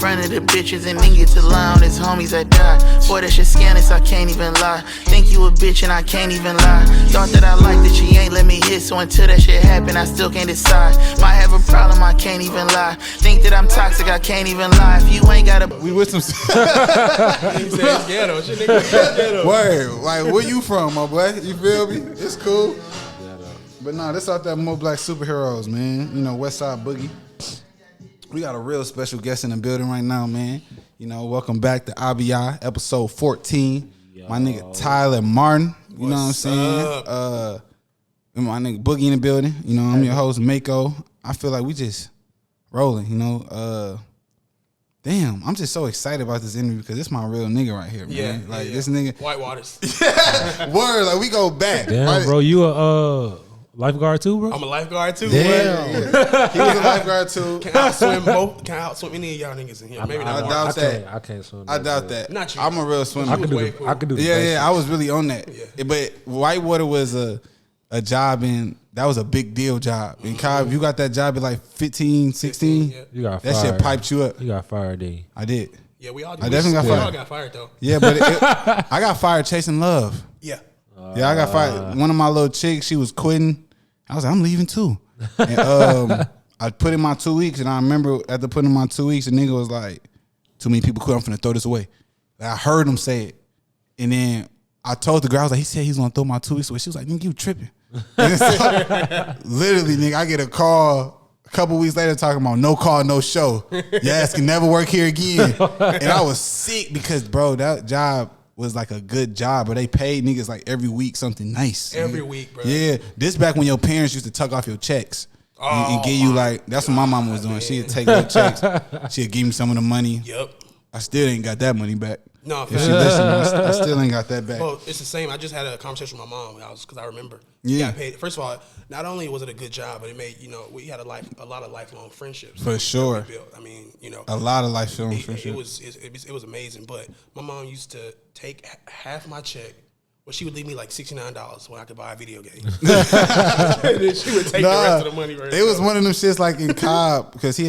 front of the bitches and then get to lie on his homies that die. Boy, that shit scandalous, I can't even lie. Think you a bitch and I can't even lie. Thought that I liked that she ain't let me hit, so until that shit happen, I still can't decide. Might have a problem, I can't even lie. Think that I'm toxic, I can't even lie. If you ain't got a... We with some... Word, like, where you from, my boy? You feel me? It's cool. But nah, this out there More Black Superheroes, man. You know, Westside Boogie. We got a real special guest in the building right now, man. You know, welcome back to IBI, episode 14. Yo. My nigga Tyler Martin. You know what I'm saying? My nigga Boogie in the building. You know, I'm your host, Mako. I feel like we just rolling, you know. Damn, I'm just so excited about this interview because it's my real nigga right here, man. This nigga. Whitewaters. Word, like we go back. Damn, right? Bro, you a lifeguard too, bro? I'm a lifeguard too. Damn. He was a lifeguard too. Can I outswim any of y'all niggas in here? Maybe not. I doubt that. I can't swim. I doubt that. Not you. I'm a real swimmer. I could do the Yeah, I was really on that. Yeah. But Whitewater was a job and that was a big deal job. And Kyle, if you got that job at like 15, 16, yeah. You got fired. That shit piped you up. You got fired, D. I did. Yeah, we all did. I definitely got fired. We all got fired though. Yeah, but I got fired chasing love. Yeah. Yeah, I got fired. One of my little chicks, she was quitting. I was like, I'm leaving too. And I put in my 2 weeks, and I remember after putting in my 2 weeks, the nigga was like, too many people quit, I'm finna throw this away. Like, I heard him say it. And then I told the girl, I was like, he said he's gonna throw my 2 weeks away. She was like, nigga, you tripping. Literally, nigga, I get a call a couple weeks later talking about no call, no show. Your ass can never work here again. And I was sick because, bro, that job was like a good job, but they paid niggas like every week something nice. Every week, bro. Yeah, this back when your parents used to tuck off your checks and give you like, that's what my mama was doing. She'd take your checks, she'd give me some of the money. Yep. I still ain't got that money back. No, if she listened, I still ain't got that back. Well, it's the same. I just had a conversation with my mom because I remember. Yeah. Got paid. First of all, not only was it a good job, but it made, we had a lot of lifelong friendships. For sure. I mean, a lot of lifelong friendships. It was amazing. But my mom used to take half my check. Well, she would leave me like $69 when I could buy a video game. And then she would take the rest of the money. It was one of them shits like in Cobb because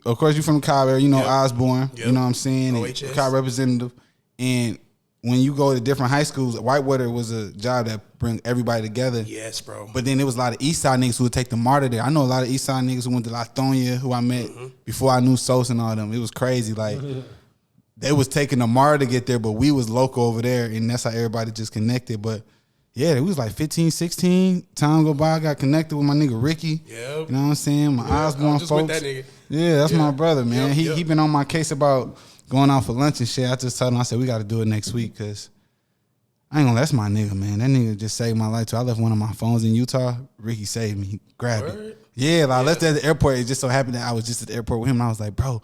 of course, you from the Cobb area, Osborne, you know what I'm saying? And Cobb representative. And when you go to different high schools, Whitewater was a job that bring everybody together. Yes, bro. But then there was a lot of East Side niggas who would take the MARTA there. I know a lot of East Side niggas who went to Lithonia, who I met before I knew Sos and all them. It was crazy. Like, they was taking the MARTA to get there, but we was local over there, and that's how everybody just connected. But yeah, it was like 15, 16. Time go by, I got connected with my nigga Ricky. Yep. You know what I'm saying? My Osborne folks. With that nigga. Yeah, that's my brother, man. Yep. He been on my case about going out for lunch and shit. I just told him, I said, we got to do it next week because I ain't gonna, that's my nigga, man. That nigga just saved my life too. I left one of my phones in Utah. Ricky saved me. He grabbed it. Yeah, like I left it at the airport. It just so happened that I was just at the airport with him, and I was like, bro,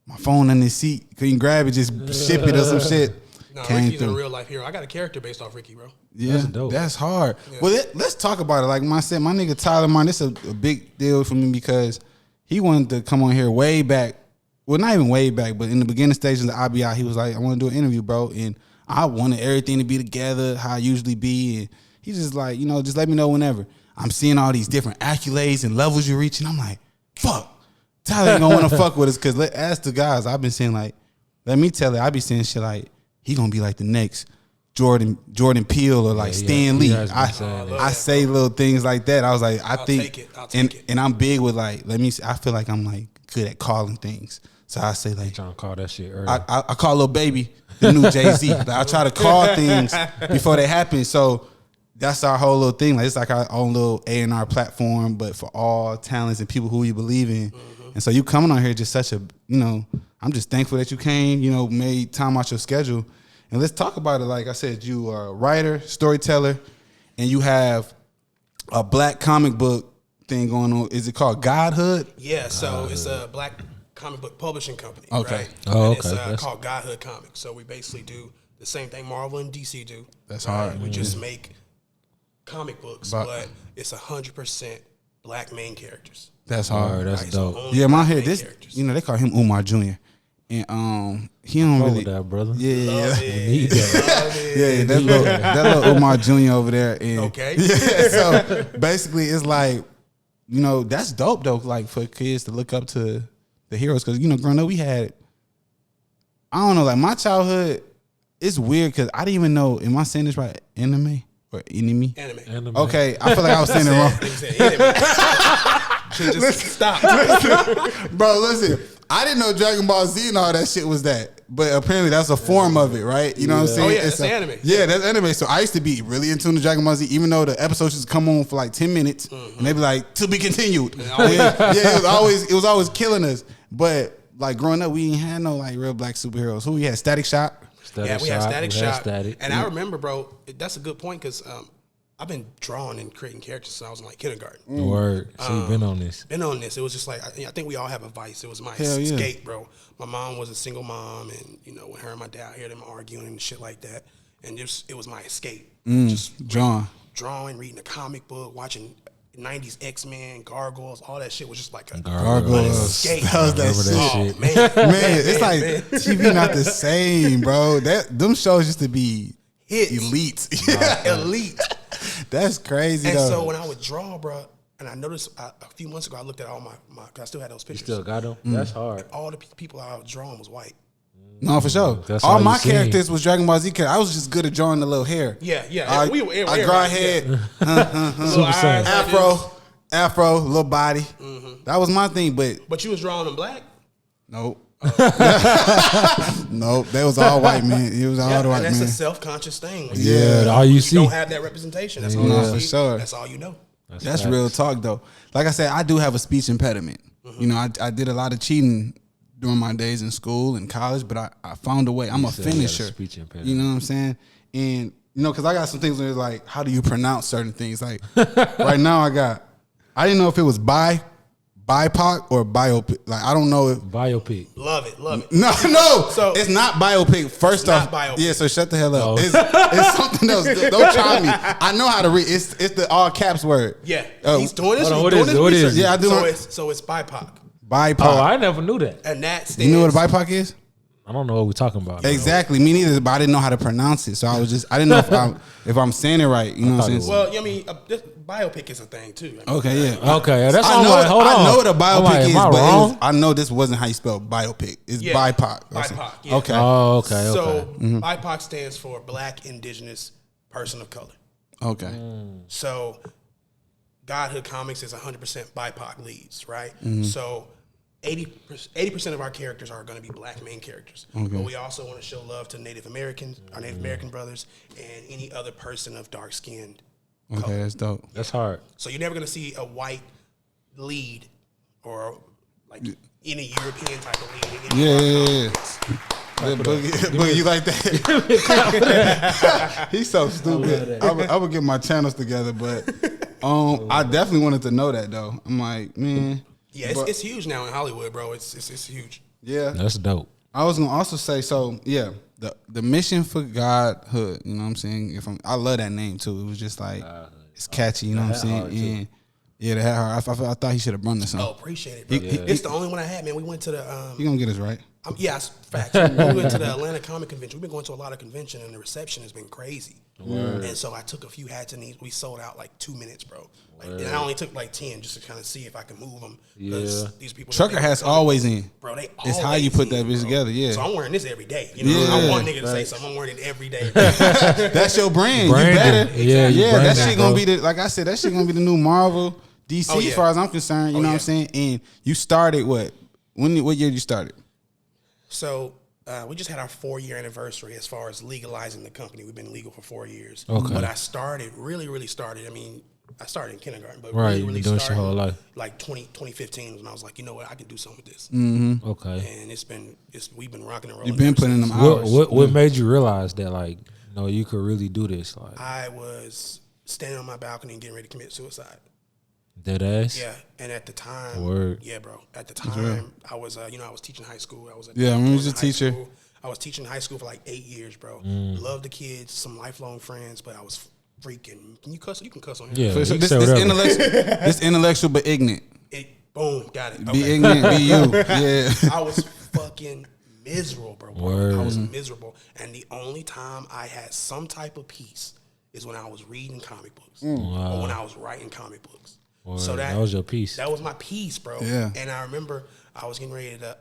my phone in this seat. Couldn't grab it, just ship it or some shit. No, Ricky's a real life hero. I got a character based off Ricky, bro. Yeah, that's hard. Yeah. Well, let's talk about it. Like I said, my nigga Tyler Martin, this is a big deal for me because he wanted to come on here way back. Well, not even way back, but in the beginning stages of the IBI, he was like, I want to do an interview, bro. And I wanted everything to be together, how I usually be. And he's just like, just let me know whenever. I'm seeing all these different accolades and levels you reach. And I'm like, fuck. Tyler ain't gonna want to fuck with us because ask the guys. I've been saying like, let me tell you, I be saying shit like, he gonna be like the next Jordan Peele or like Stan Lee. I say little things like that. I was like, I'll take it. And I'm big with like, I feel like I'm like good at calling things. So I say like, trying to call that shit early. I call Lil Baby the new Jay-Z. Like, I try to call things before they happen. So that's our whole little thing. Like it's like our own little A&R platform, but for all talents and people who you believe in. Mm-hmm. And so you coming on here just such a, I'm just thankful that you came, made time out your schedule. And let's talk about it. Like I said, you are a writer, storyteller, and you have a black comic book thing going on. Is it called GodHood? Yeah, so it's a black comic book publishing company. Okay. Right? Oh, and okay. It's called GodHood Comics. So we basically do the same thing Marvel and DC do. That's hard. We just make comic books, but it's 100% black main characters. That's hard. That's dope. So yeah, my head. This, they call him Umar Jr. And he don't really with that, brother. Yeah, Need that. Yeah, that little Umar Jr. over there. And okay. Yeah, so basically, it's like, that's dope though. Like for kids to look up to the heroes. Because, you know, growing up, we had, I don't know, like my childhood, it's weird because I didn't even know, am I saying this right? Anime or enemy? Anime. Okay, I feel like I was saying it wrong. Nigga said anime. Just stop. Bro, listen, I didn't know Dragon Ball Z and all that shit was that. But apparently that's a form of it, right? You know what I'm saying? Oh, yeah, that's anime. Yeah, that's anime. So I used to be really in tune to Dragon Ball Z, even though the episodes just come on for like 10 minutes and they be like, to be continued. It was always killing us. But like growing up, we ain't had no like real black superheroes. Who we had? Static Shock? We had Static Shock. And I remember, bro, that's a good point because I've been drawing and creating characters since I was in like kindergarten. Word. So you've been on this. It was just like, I think we all have a vice. It was my escape, bro. My mom was a single mom, and you know, when her and my dad, I hear them arguing and shit like that, and it was my escape. Just drawing, reading a comic book, watching 90s X-Men, Gargoyles, all that shit was just like a Gargoyles. escape. That was that shit. Oh, Man, it's like TV not the same, bro. Them shows used to be hits. elite. Elite. That's crazy, And though. so when I would draw, bro, and I noticed a few months ago, I looked at all my cause I still had those You pictures. still got them? That's hard. All the people I was drawing was white. No, for sure. That's all all you my seen. characters was Dragon Ball Z characters. I was just good at drawing the little hair. Yeah. I draw head, afro, little body. That was my thing, But you was drawing them black? nope. Nope, they was all white, man. It was all the white, and that's man. a self-conscious thing. When Yeah, all you see. don't have that representation. That's all Yeah, you for see. sure. That's all you know. That's real talk, though. Like I said, I do have a speech impediment. You know, I did a lot of cheating during my days in school and college, but I found a way. I'm a said you had a finisher. speech impediment. You know what I'm saying? And, you know, because I got some things where it's like, how do you pronounce certain things? Like, right now I didn't know if it was BIPOC or biopic. Like, I don't know if. Biopic. Love it. No, So- it's not biopic. First not off, biopic. yeah. So shut the hell up. Oh. It's something else. Don't try me. I know how to read. It's the all caps word. Yeah. Oh, He's doing this. hold on, He's what doing is this it? What is research. it? Yeah, I do So it. it's BIPOC. BIPOC. Oh, I never knew that. And that stands. You know what a BIPOC is? I don't know what we're talking about. Exactly. Me neither. But I didn't know how to pronounce it, so I didn't know if I'm saying it right. You know what I'm saying? Well, I mean, this biopic is a thing too. I mean, Okay, yeah. Okay, that's I all. know. Like, hold on. I know what a I'm biopic like, is, am I but wrong? I know this wasn't how you spell biopic. It's Yeah. BIPOC. BIPOC. Yeah. Okay. Oh, okay. So BIPOC stands for Black Indigenous Person of Color. Okay. So GodHood Comics is 100% BIPOC leads, right? So 80% of our characters are going to be black main characters. But we also want to show love to Native Americans, our Native American brothers, and any other person of dark skinned. Okay, that's dope. That's hard. So you're never going to see a white lead or like any European type of lead. In any of our comics. Boogie, you like that? He's so stupid. I would get my channels together, but I definitely wanted to know that though. I'm like, man. Yeah, it's huge now in Hollywood, bro. It's huge. Yeah. That's dope. I was gonna also say, so yeah, the mission for GodHood, you know what I'm saying? I love that name too. It was just like it's catchy, you know what I'm saying? And yeah, the hat hard. I thought he should have run this Oh, song. appreciate it, bro. It's the only one I had, man. We went to the You gonna get us right? yes, facts. We went to the Atlanta Comic Convention. We've been going to a lot of convention, and the reception has been crazy. And so I took a few hats, and we sold out like 2 minutes, bro. Like, and I only took like 10 just to kind of see if I can move them. Yeah. These people. Trucker hats always in. Bro, they It's how always you put that in, bitch bro. together, yeah. So I'm wearing this every day. You know, Yeah. I want nigga to say something. I'm wearing it every day. Bro. That's your brand. Branding. You better. Yeah, you that branding, shit bro. gonna be like I said, that shit gonna be the new Marvel, DC Oh, yeah. as far as I'm concerned. You know what I'm saying? And you started what? What year you started? So we just had our 4-year anniversary as far as legalizing the company. We've been legal for 4 years. Okay. But I started, really started. I mean, I started in kindergarten, but Right, really you've been doing shit started your whole life. like 2015 when I was like, you know what, I can do something with this. Okay. And we've been rocking and rolling. You've been ever putting since. them hours. What made you realize that, like, no, you could really do this? Like, I was standing on my balcony and getting ready to commit suicide. dead ass? Yeah, and at the time, Word. yeah, bro. At the time, I was, I was teaching high school. I was Yeah, I remember you was a high teacher. school. I was teaching high school for like 8 years, bro. Loved the kids, some lifelong friends, but I was freaking. Can you cuss? You can cuss on here. Yeah. So you can this say whatever. intellectual but ignorant. Boom, got it. Be Okay. ignorant, be you. Yeah. I was fucking miserable, bro. Word. I was miserable, and the only time I had some type of peace is when I was reading comic books or when I was writing comic books. So Word. That was your piece. That was my piece, bro. Yeah. And I remember I was getting ready to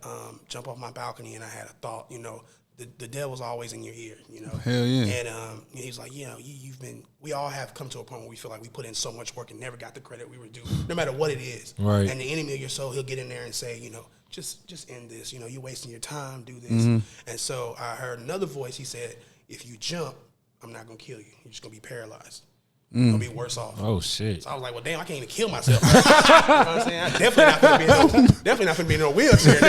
jump off my balcony, and I had a thought. You know, the devil's always in your ear. You know, hell yeah. And he's like, you know, you've been. We all have come to a point where we feel like we put in so much work and never got the credit we were due, no matter what it is. Right. And the enemy of your soul, he'll get in there and say, you know, just end this. You know, you're wasting your time. Do this. And so I heard another voice. He said, if you jump, I'm not gonna kill you. You're just gonna be paralyzed. You're gonna be worse off. Oh shit! So I was like, well, damn, I can't even kill myself. You know what I'm saying? I'm definitely not gonna be in a wheelchair.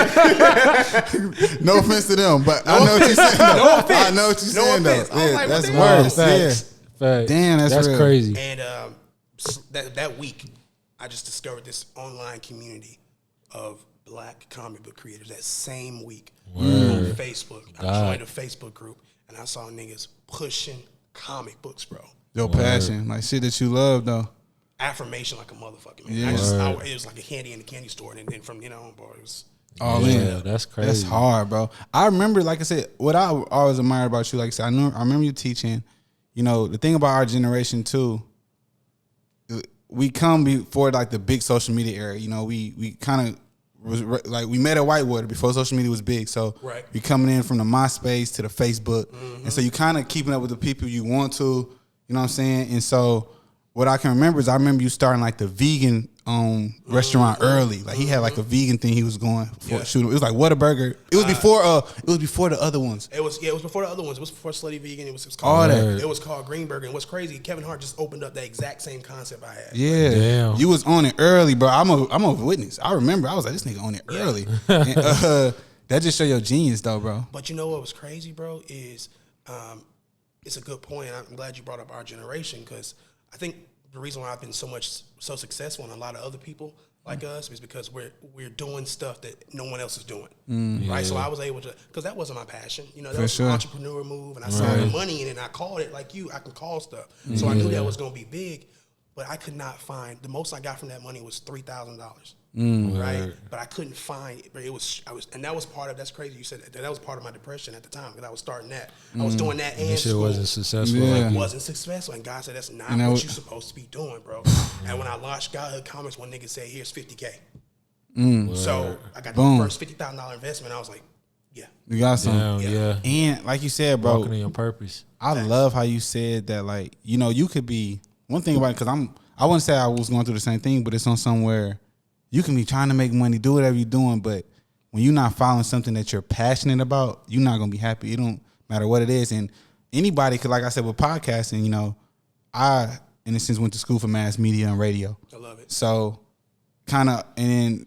No offense to them, but No I know what you're saying. Though. No offense. I know what you're No saying offense. though. I was Yeah, like, that's what the worse. hell? Yeah. Facts. Damn, that's real. crazy. And that week, I just discovered this online community of Black comic book creators. That same week on Facebook, I joined a Facebook group, and I saw niggas pushing comic books, bro. Your passion, like shit that you love though. Affirmation like a motherfucker, man. Yeah. It was like a candy in the candy store, and then from on, bro, it was All in. Yeah, that's crazy. That's hard, bro. I remember, like I said, what I always admired about you, like I said, I remember you teaching. You know, the thing about our generation too, we come before like the big social media era. You know, we kind of was like we met at Whitewater before social media was big. So Right. we coming in from the MySpace to the Facebook, and so you kind of keeping up with the people you want to. You know what I'm saying? And so what I can remember is I remember you starting like the vegan restaurant early. Like he had like a vegan thing he was going for shooting. It was like Whataburger. It was before the other ones. It was before the other ones. It was before Slutty Vegan. It was All called that. It was called Greenburger. And what's crazy, Kevin Hart just opened up that exact same concept I had. Yeah, Damn. you was on it early, bro. I'm a witness. I remember I was like, this nigga on it early. And, that just show your genius, though, bro. But you know what was crazy, bro, is it's a good point. I'm glad you brought up our generation, because I think the reason why I've been so successful and a lot of other people like us is because we're doing stuff that no one else is doing, right? So I was able to, because that wasn't my passion. You know, that was an entrepreneur move, and I saw the money in it, and I called it like I can call stuff. So I knew that was going to be big, but I could not find, the most I got from that money was $3,000. Right, but I couldn't find it. But and that was part of. That's crazy. You said that was part of my depression at the time, because I was starting that. I was doing that, and That shit school. wasn't successful. Yeah. It wasn't successful, and God said that's not what you're supposed to be doing, bro. And when I launched GodHood Comics, one nigga said, "Here's $50K." So I got the first $50,000 investment. I was like, "Yeah, You got something." Yeah. And like you said, bro, Walking in your purpose. I love how you said that. Like, you know, you could be one thing about it, because I wouldn't say I was going through the same thing, but it's on somewhere you can be trying to make money, do whatever you're doing, but when you're not following something that you're passionate about, you're not gonna be happy. It don't matter what it is. And anybody could, like I said, with podcasting, you know, I in a sense went to school for mass media and radio. I love it." So kind of, and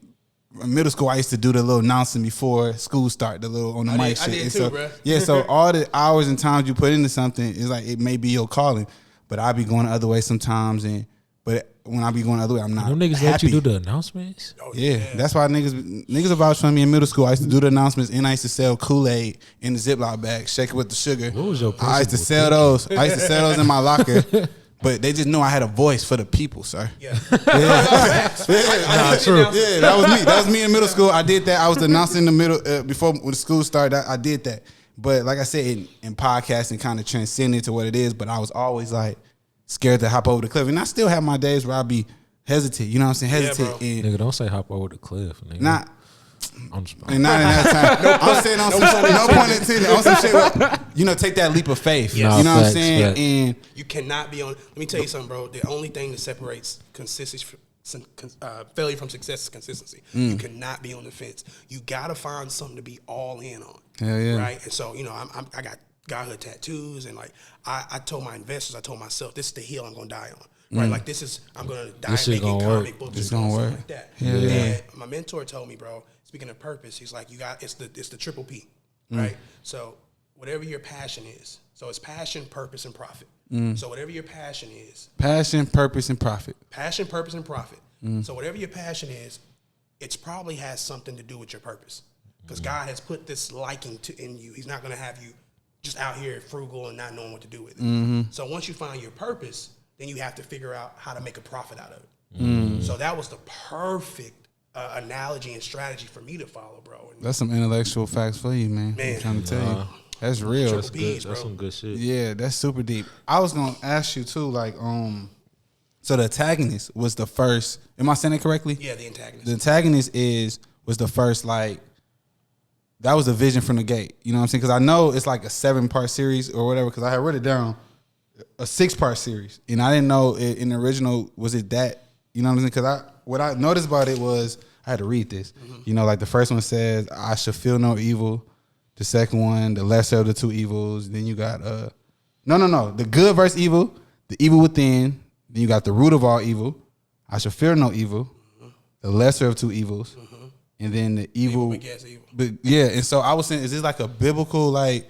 in middle school, I used to do the little announcing before school start, the little on the mic shit. I did And too, so, bro. yeah, so all the hours and times you put into something is like, it may be your calling, but I be going the other way sometimes. But when I be going the other way, I'm not Them niggas happy. let you do the announcements? Oh, Yeah, that's why niggas about from me in middle school. I used to do the announcements, and I used to sell Kool-Aid in the Ziploc bag, shake it with the sugar. What was your I used to principal sell those. I used to sell those in my locker, but they just know I had a voice for the people, sir. Yeah, Yeah, that was me. That was me in middle school. I did that. I was announcing in the middle before when the school started. I did that. But like I said, in podcasting, kind of transcended to what it is. But I was always like scared to hop over the cliff, and I still have my days where I be hesitant. You know what I'm saying? Hesitant. bro. And Nigga, don't say hop over the cliff. Nigga. not. I'm just And not in that time. I'm saying on some no pun intended. On some shit, where, you know, take that leap of faith. Yes. You know what I'm Facts, saying? facts. And you cannot be on. Let me tell you something, bro. The only thing that separates consistency, failure from success is consistency. You cannot be on the fence. You gotta find something to be all in on. Hell yeah. Right. And so, you know, I got GodHood tattoos, and like I told my investors, I told myself, this is the hill I'm gonna die on. Right, like I'm gonna die This shit making gonna work. comic books. It's and gonna stuff work. like that. Yeah. And my mentor told me, bro. Speaking of purpose, he's like, it's the triple P, right? So whatever your passion is, so it's passion, purpose, and profit. So whatever your passion is, passion, purpose, and profit. passion, purpose, and profit. So whatever your passion is, it's probably has something to do with your purpose, because God has put this liking in you. He's not going to have you just out here frugal and not knowing what to do with it. So once you find your purpose, then you have to figure out how to make a profit out of it. So that was the perfect analogy and strategy for me to follow, bro. And That's some intellectual facts for you, man. I'm trying to tell you. That's real. Triple P's, bro. That's some good shit. Yeah, that's super deep. I was gonna ask you too, like, so the antagonist was the first. Am I saying it correctly? Yeah, the antagonist. The antagonist was the first like. That was the vision from the gate. You know what I'm saying? Because I know it's like a 7-part series or whatever. Because I had written it down, a 6-part series, and I didn't know in the original was it that. You know what I'm saying? Because what I noticed about it was I had to read this. You know, like the first one says, "I shall feel no evil." The second one, the lesser of the two evils. Then you got no, the good versus evil, the evil within. Then you got the root of all evil. I shall fear no evil. The lesser of two evils. And then the evil. But yeah, and so I was saying, is this like a biblical, like,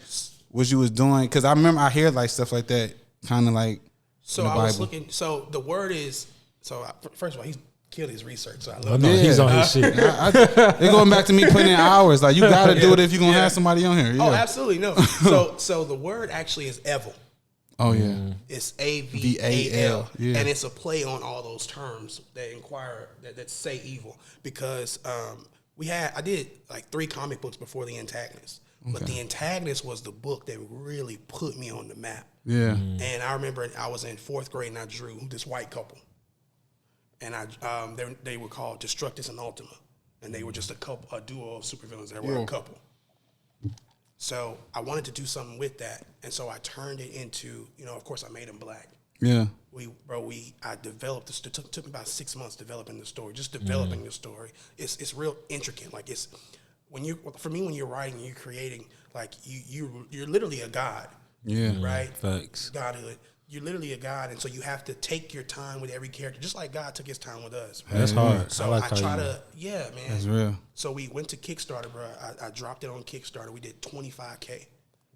what you was doing? Because I remember I hear like stuff like that, kind of like. So I was looking. So the word is. So first of all, he's killed his research. So I love. No, he's on his shit. They're going back to me putting in hours. Like you got to do it if you're gonna have somebody on here. Yeah. Oh, absolutely no. So the word actually is evil. Oh yeah, it's AVAL, yeah. And it's a play on all those terms that inquire that say evil because. I did like 3 comic books before The Antagonist, but The Antagonist was the book that really put me on the map. Yeah. And I remember I was in 4th grade and I drew this white couple, and they were called Destructus and Ultima, and they were just a duo of supervillains that were a couple. So I wanted to do something with that, and so I turned it into, of course I made them black. Yeah. I developed this. It took me about 6 months developing the story. Just developing the story. It's real intricate. Like when you're writing, you're creating. Like you're literally a god. Yeah. Right. Facts. Godhood. You're literally a god, and so you have to take your time with every character, just like God took His time with us. Right? That's hard. So I try to, man. That's real. So we went to Kickstarter, bro. I dropped it on Kickstarter. We did $25K.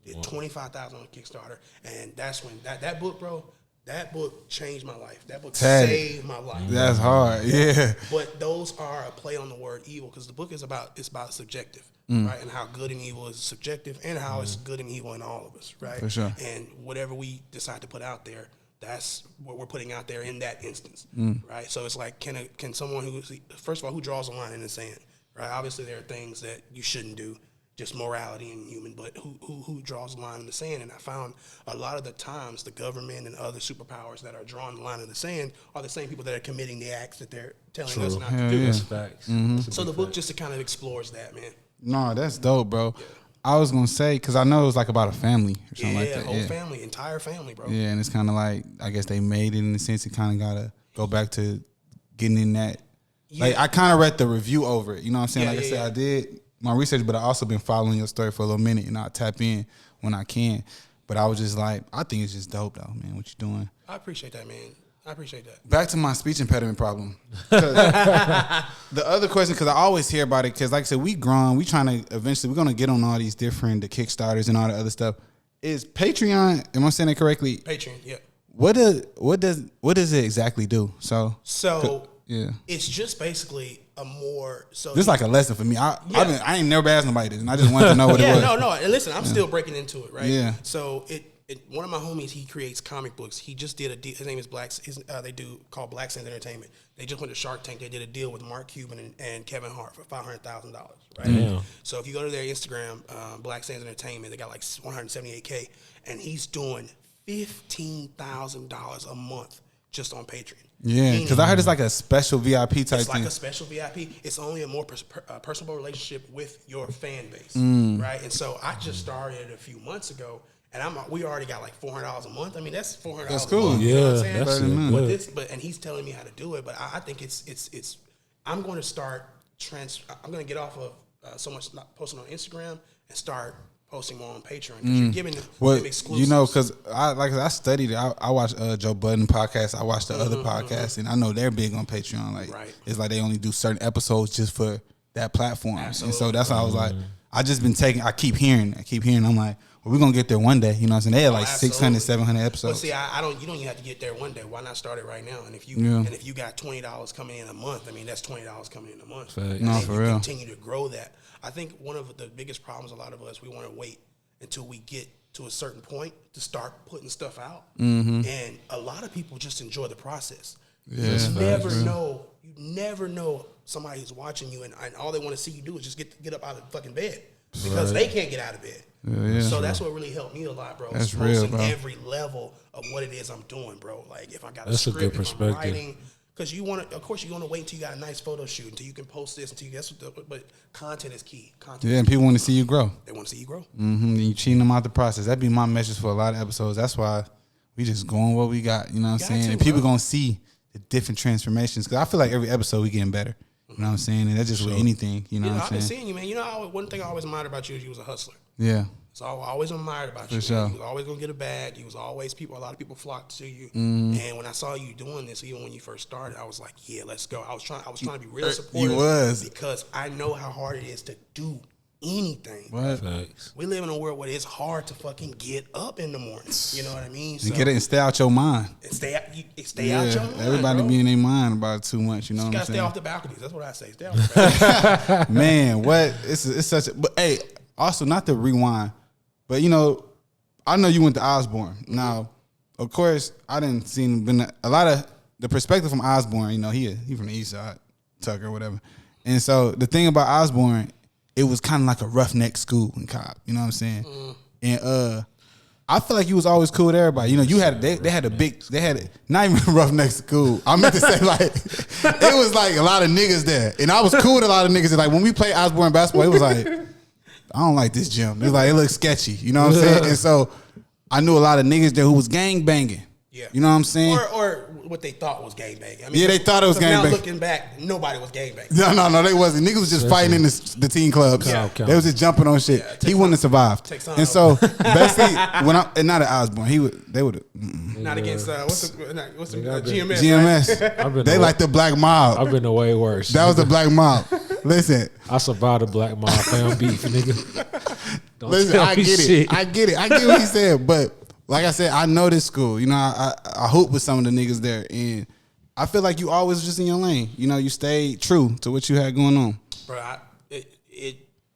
Did 25,000 on Kickstarter, and that's when that book, bro. That book changed my life. That book saved my life. That's hard, yeah. But those are a play on the word evil because the book is about subjective, right? And how good and evil is subjective, and how it's good and evil in all of us, right? For sure. And whatever we decide to put out there, that's what we're putting out there in that instance, right? So it's like, can someone first of all, who draws a line in the sand, right? Obviously, there are things that you shouldn't do. Just morality and human, but who draws the line in the sand? And I found a lot of the times the government and other superpowers that are drawing the line in the sand are the same people that are committing the acts that they're telling us not to do. That's facts. So the book just kind of explores that, man. No, that's dope, bro. Yeah. I was gonna say because I know it was like about a family or something like that. Whole family, entire family, bro. Yeah, and it's kind of like I guess they made it in the sense it kind of gotta go back to getting in that. Yeah. Like I kind of read the review over it. You know what I'm saying? I said, I did my research, but I also been following your story for a little minute, and I tap in when I can. But I was just like, I think it's just dope, though, man. What you doing? I appreciate that, man. I appreciate that. Back to my speech impediment problem. The other question, because I always hear about it, because like I said, we grown, we trying to eventually, we're gonna get on all these different the Kickstarters and all the other stuff. Is Patreon? Am I saying it correctly? Patreon, yeah. What does it exactly do? So yeah, it's just basically a more so. This is like a lesson for me. I ain't never asked nobody this, and I just wanted to know what it was. No. And listen, I'm still breaking into it, right? Yeah. So one of my homies, he creates comic books. He just did a deal. His name is they do called Black Sands Entertainment. They just went to Shark Tank. They did a deal with Mark Cuban and Kevin Hart for $500,000, right? Damn. So if you go to their Instagram, Black Sands Entertainment, they got like 178K, and he's doing $15,000 a month just on Patreon. Yeah, because I heard it's like a special VIP type thing. It's like a special VIP. It's only a more personal relationship with your fan base, right? And so I just started a few months ago, and we already got like $400 a month. I mean, that's $400. That's cool. A month, you know what I'm Yeah, saying? And he's telling me how to do it. But I think it's. I'm going to start I'm going to get off of so much not posting on Instagram and start posting more on Patreon because you're giving them exclusives. You know, because I studied it. I watched Joe Budden podcast. I watched the other podcasts, and I know they're big on Patreon. Like it's like they only do certain episodes just for that platform. Absolutely. And so that's why I was like, I keep hearing. I'm like, well, we're gonna get there one day. You know what I'm saying? They had like 600, 700 episodes. But see, you don't even have to get there one day. Why not start it right now? And if you got $20 coming in a month, I mean that's $20 coming in a month. No, for real. Continue to grow that. I think one of the biggest problems, a lot of us, we want to wait until we get to a certain point to start putting stuff out. And a lot of people just enjoy the process. Yeah, You never know somebody who's watching you, and all they want to see you do is just get up out of the fucking bed because they can't get out of bed. So that's what really helped me a lot, bro. That's real, bro. Every level of what it is I'm doing, bro. Like if I got that's a script, good perspective. if I'm writing, Because you want to, of course, you want to wait until you got a nice photo shoot, until you can post this, until you but content is key. Content. Yeah, and people want to see you grow. They want to see you grow. Mm-hmm. And you cheating them out the process. That'd be my message for a lot of episodes. That's why we just going what we got. You know what I'm saying? And people gonna see the different transformations. Because I feel like every episode we getting better. You know what I'm saying? And that's just with anything. You know what I'm saying? I've been seeing you, man. You know, one thing I always admired about you is you was a hustler. Yeah. So I always admired about you. Sure. You was always gonna get a bag. You was always a lot of people flocked to you. And when I saw you doing this, even when you first started, I was like, yeah, let's go. I was trying to be real supportive. You was. Because I know how hard it is to do anything. What? We live in a world where it's hard to fucking get up in the morning. You know what I mean? So get it and stay out your mind. Stay out your mind. Everybody bro. be in their mind about it too much. You know what I'm gotta saying? stay off the balconies. That's what I say. Stay off the balconies. Man, what? It's such a. But hey, also not to rewind, but you know, I know you went to Osborne. Now, of course, I didn't see been a lot of the perspective from Osborne. You know, he from the East Side, Tucker, or whatever. And so the thing about Osborne, it was kind of like a roughneck school in Cobb. You know what I'm saying? And I feel like you was always cool with everybody. You know, you had they had not even roughneck school. I meant to say like it was like a lot of niggas there, and I was cool with a lot of niggas. And like when we played Osborne basketball, it was like I don't like this gym. It's like it looks sketchy. You know what I'm saying? And so I knew a lot of niggas there who was gang banging. Yeah. You know what I'm saying? Or what they thought was gangbanging. I mean, yeah, they thought it was gangbanging. Now looking back, nobody was gangbanging. No, they wasn't. Niggas was just fighting in the teen clubs. Yeah. They was just jumping on shit. He wouldn't have survived. And so basically, and not at Osborne, they would have. Not against what's the GMS? GMS. Right? They like the black mob. I've been way worse. That was the black mob. Listen, I survived the black mob fam beef, nigga. Don't listen. tell I me get shit. it. I get what he said, but. Like I said, I know this school. You know, I hoop with some of the niggas there, and I feel like you always just in your lane. You know, you stayed true to what you had going on. Bro,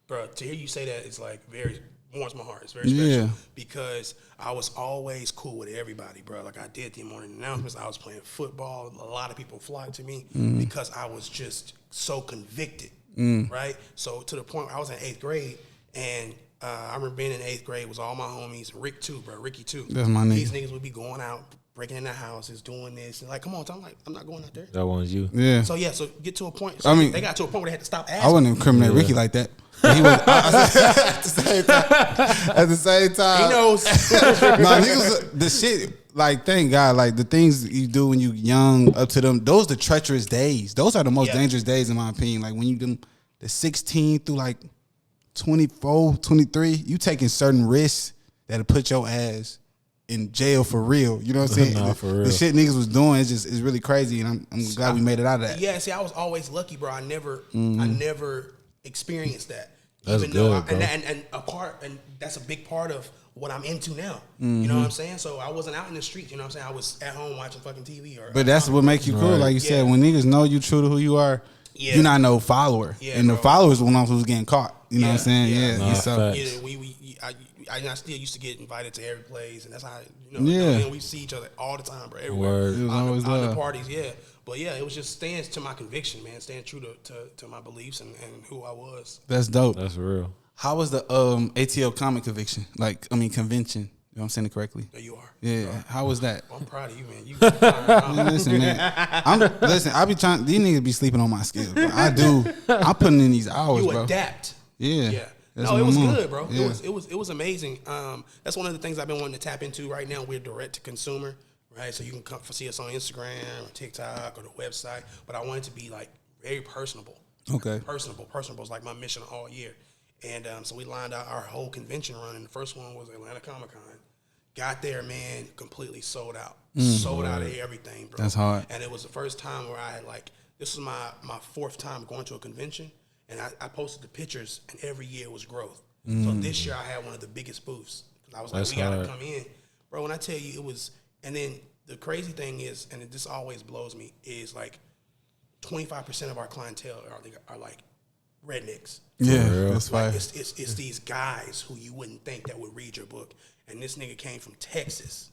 bro, to hear you say that, it's like very warms my heart. It's very special. Yeah. Because I was always cool with everybody, bro. Like I did the morning announcements. I was playing football. A lot of people flocked to me because I was just so convicted, right? So to the point where I was in 8th grade, and I remember being in 8th grade, was all my homies, Rick too, bro, Ricky too. That's my nigga. These niggas would be going out, breaking in their houses, doing this, and like, come on, I'm like, I'm not going out there. That one's you. Yeah. So get to a point. So they got to a point where they had to stop asking. I wouldn't incriminate Ricky like that. But he was at the same time. He knows. Nah, niggas, the shit. Like, thank God, like the things you do when you young up to them, those the treacherous days. Those are the most dangerous days in my opinion. Like when you do the 16 through like 24, 23, you taking certain risks that'll put your ass in jail for real. You know what I'm saying? Nah, for real. The shit niggas was doing is just really crazy, and I'm glad we made it out of that. Yeah, see, I was always lucky, bro. I never experienced that. That's Even good, though bro. and that's a big part of what I'm into now. You know what I'm saying? So I wasn't out in the streets. You know what I'm saying? I was at home watching fucking TV. But that's what make you cool. Right. Like you said, when niggas know you true to who you are, you're not no follower. Yeah, and the bro. followers the ones who's getting caught. You know what I'm saying? Yeah. Yeah. Nah, so, facts. Yeah, I still used to get invited to every place, and that's how Yeah. we see each other all the time, bro. Everywhere. Word. It was Out always in the love. parties, yeah. But yeah, it was just staying to my conviction, man. Staying true to my beliefs and who I was. that's dope. That's real. How was the ATL comic convention? Convention. You know what I'm saying it correctly? There you are. Yeah. How was that? I'm proud of you, man. You Man, listen, man. I be trying. These niggas be sleeping on my skills. Bro. I do. I'm putting in these hours, you bro. adapt. Yeah. Yeah. That's No, what it was I'm on. good, bro. Yeah. It was amazing. That's one of the things I've been wanting to tap into right now. We're direct to consumer, right? So you can come see us on Instagram or TikTok or the website. But I want it to be like very personable. Okay. Personable is like my mission all year. And so we lined out our whole convention run, and the first one was Atlanta Comic Con. Got there, man, completely sold out. Sold out of everything, bro. That's hard. And it was the first time where I had this was my 4th time going to a convention, and I posted the pictures, and every year was growth. So this year I had one of the biggest booths. I was That's like, we gotta hard. come in. Bro, when I tell you it was, and then the crazy thing is, and this always blows me, is like 25% of our clientele are like rednecks. Yeah, real. that's Like fine. it's these guys who you wouldn't think that would read your book, and this nigga came from Texas.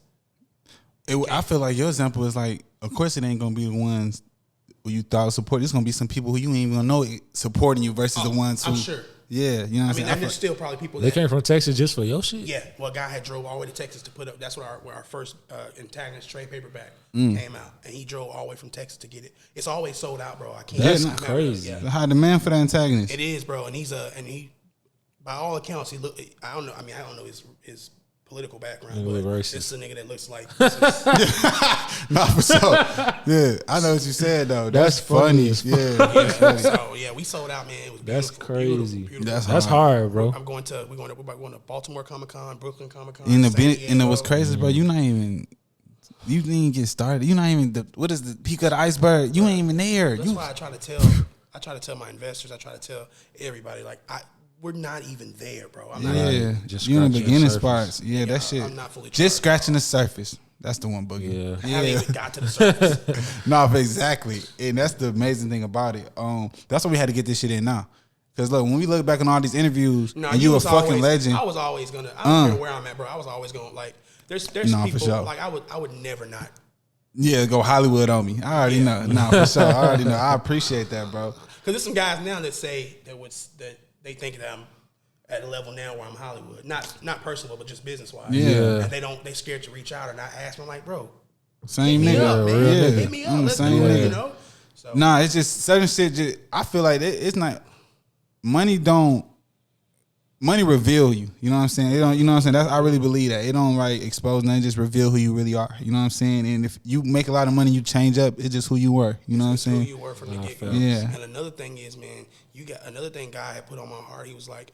I feel like your example is like, of course, it ain't gonna be the ones who you thought would support. It's gonna be some people who you ain't even gonna know supporting you versus the ones who. I'm sure. Yeah, you know what I'm saying. and there's still probably people They came from Texas just for your shit. Yeah, well, a guy had drove all the way to Texas to put up. That's where our first antagonist trade paperback came out, and he drove all the way from Texas to get it. It's always sold out, bro. I can't. That's I remember, crazy. Yeah. The high demand for the antagonist. It is, bro, and he, by all accounts, he look. I don't know. I mean, I don't know his political background, but racist. this is a nigga that looks like. Nah, for sure. Yeah, I know what you said though. That's funny. Yeah. So yeah, we sold out, man. It was That's beautiful, crazy. beautiful. That's hard, bro. We're going to Baltimore Comic Con, Brooklyn Comic Con, And what's crazy, bro, you didn't even get started. You not even what is the peak of the iceberg? You ain't even there. That's why I try to tell my investors, I try to tell everybody, like, we're not even there, bro. I'm not just you in the scratching beginning the surface. spots. Yeah, that shit. I'm not fully just charged, scratching the surface. That's the one boogie. I haven't even got to the surface. No, exactly. And that's the amazing thing about it. That's why we had to get this shit in now. Because look, when we look back on all these interviews, and you a fucking legend. I was always gonna. I don't care where I'm at, bro. I was always gonna, like. There's No, people for sure. like I would never not. Yeah, go Hollywood on me. I already know. No, for sure. I already know. I appreciate that, bro. Because there's some guys now that say that they think that I'm at a level now where I'm Hollywood, not personal, but just business wise. Yeah. And they scared to reach out or not ask me. I'm like, bro, Same hit me nigga. up, man. Yeah. Hit me up. Let's same do it. nigga. You know. So Nah, it's just certain shit. I feel like it's not money. Money reveal you. You know what I'm saying? It don't. You know what I'm saying? I really believe that. It don't like expose nothing. Just reveal who you really are. You know what I'm saying? And if you make a lot of money, you change up. It's just who you were. You know what I'm it's who saying? you were from the get go. Yeah. And another thing is, man, you got another thing. God had put on my heart. He was like,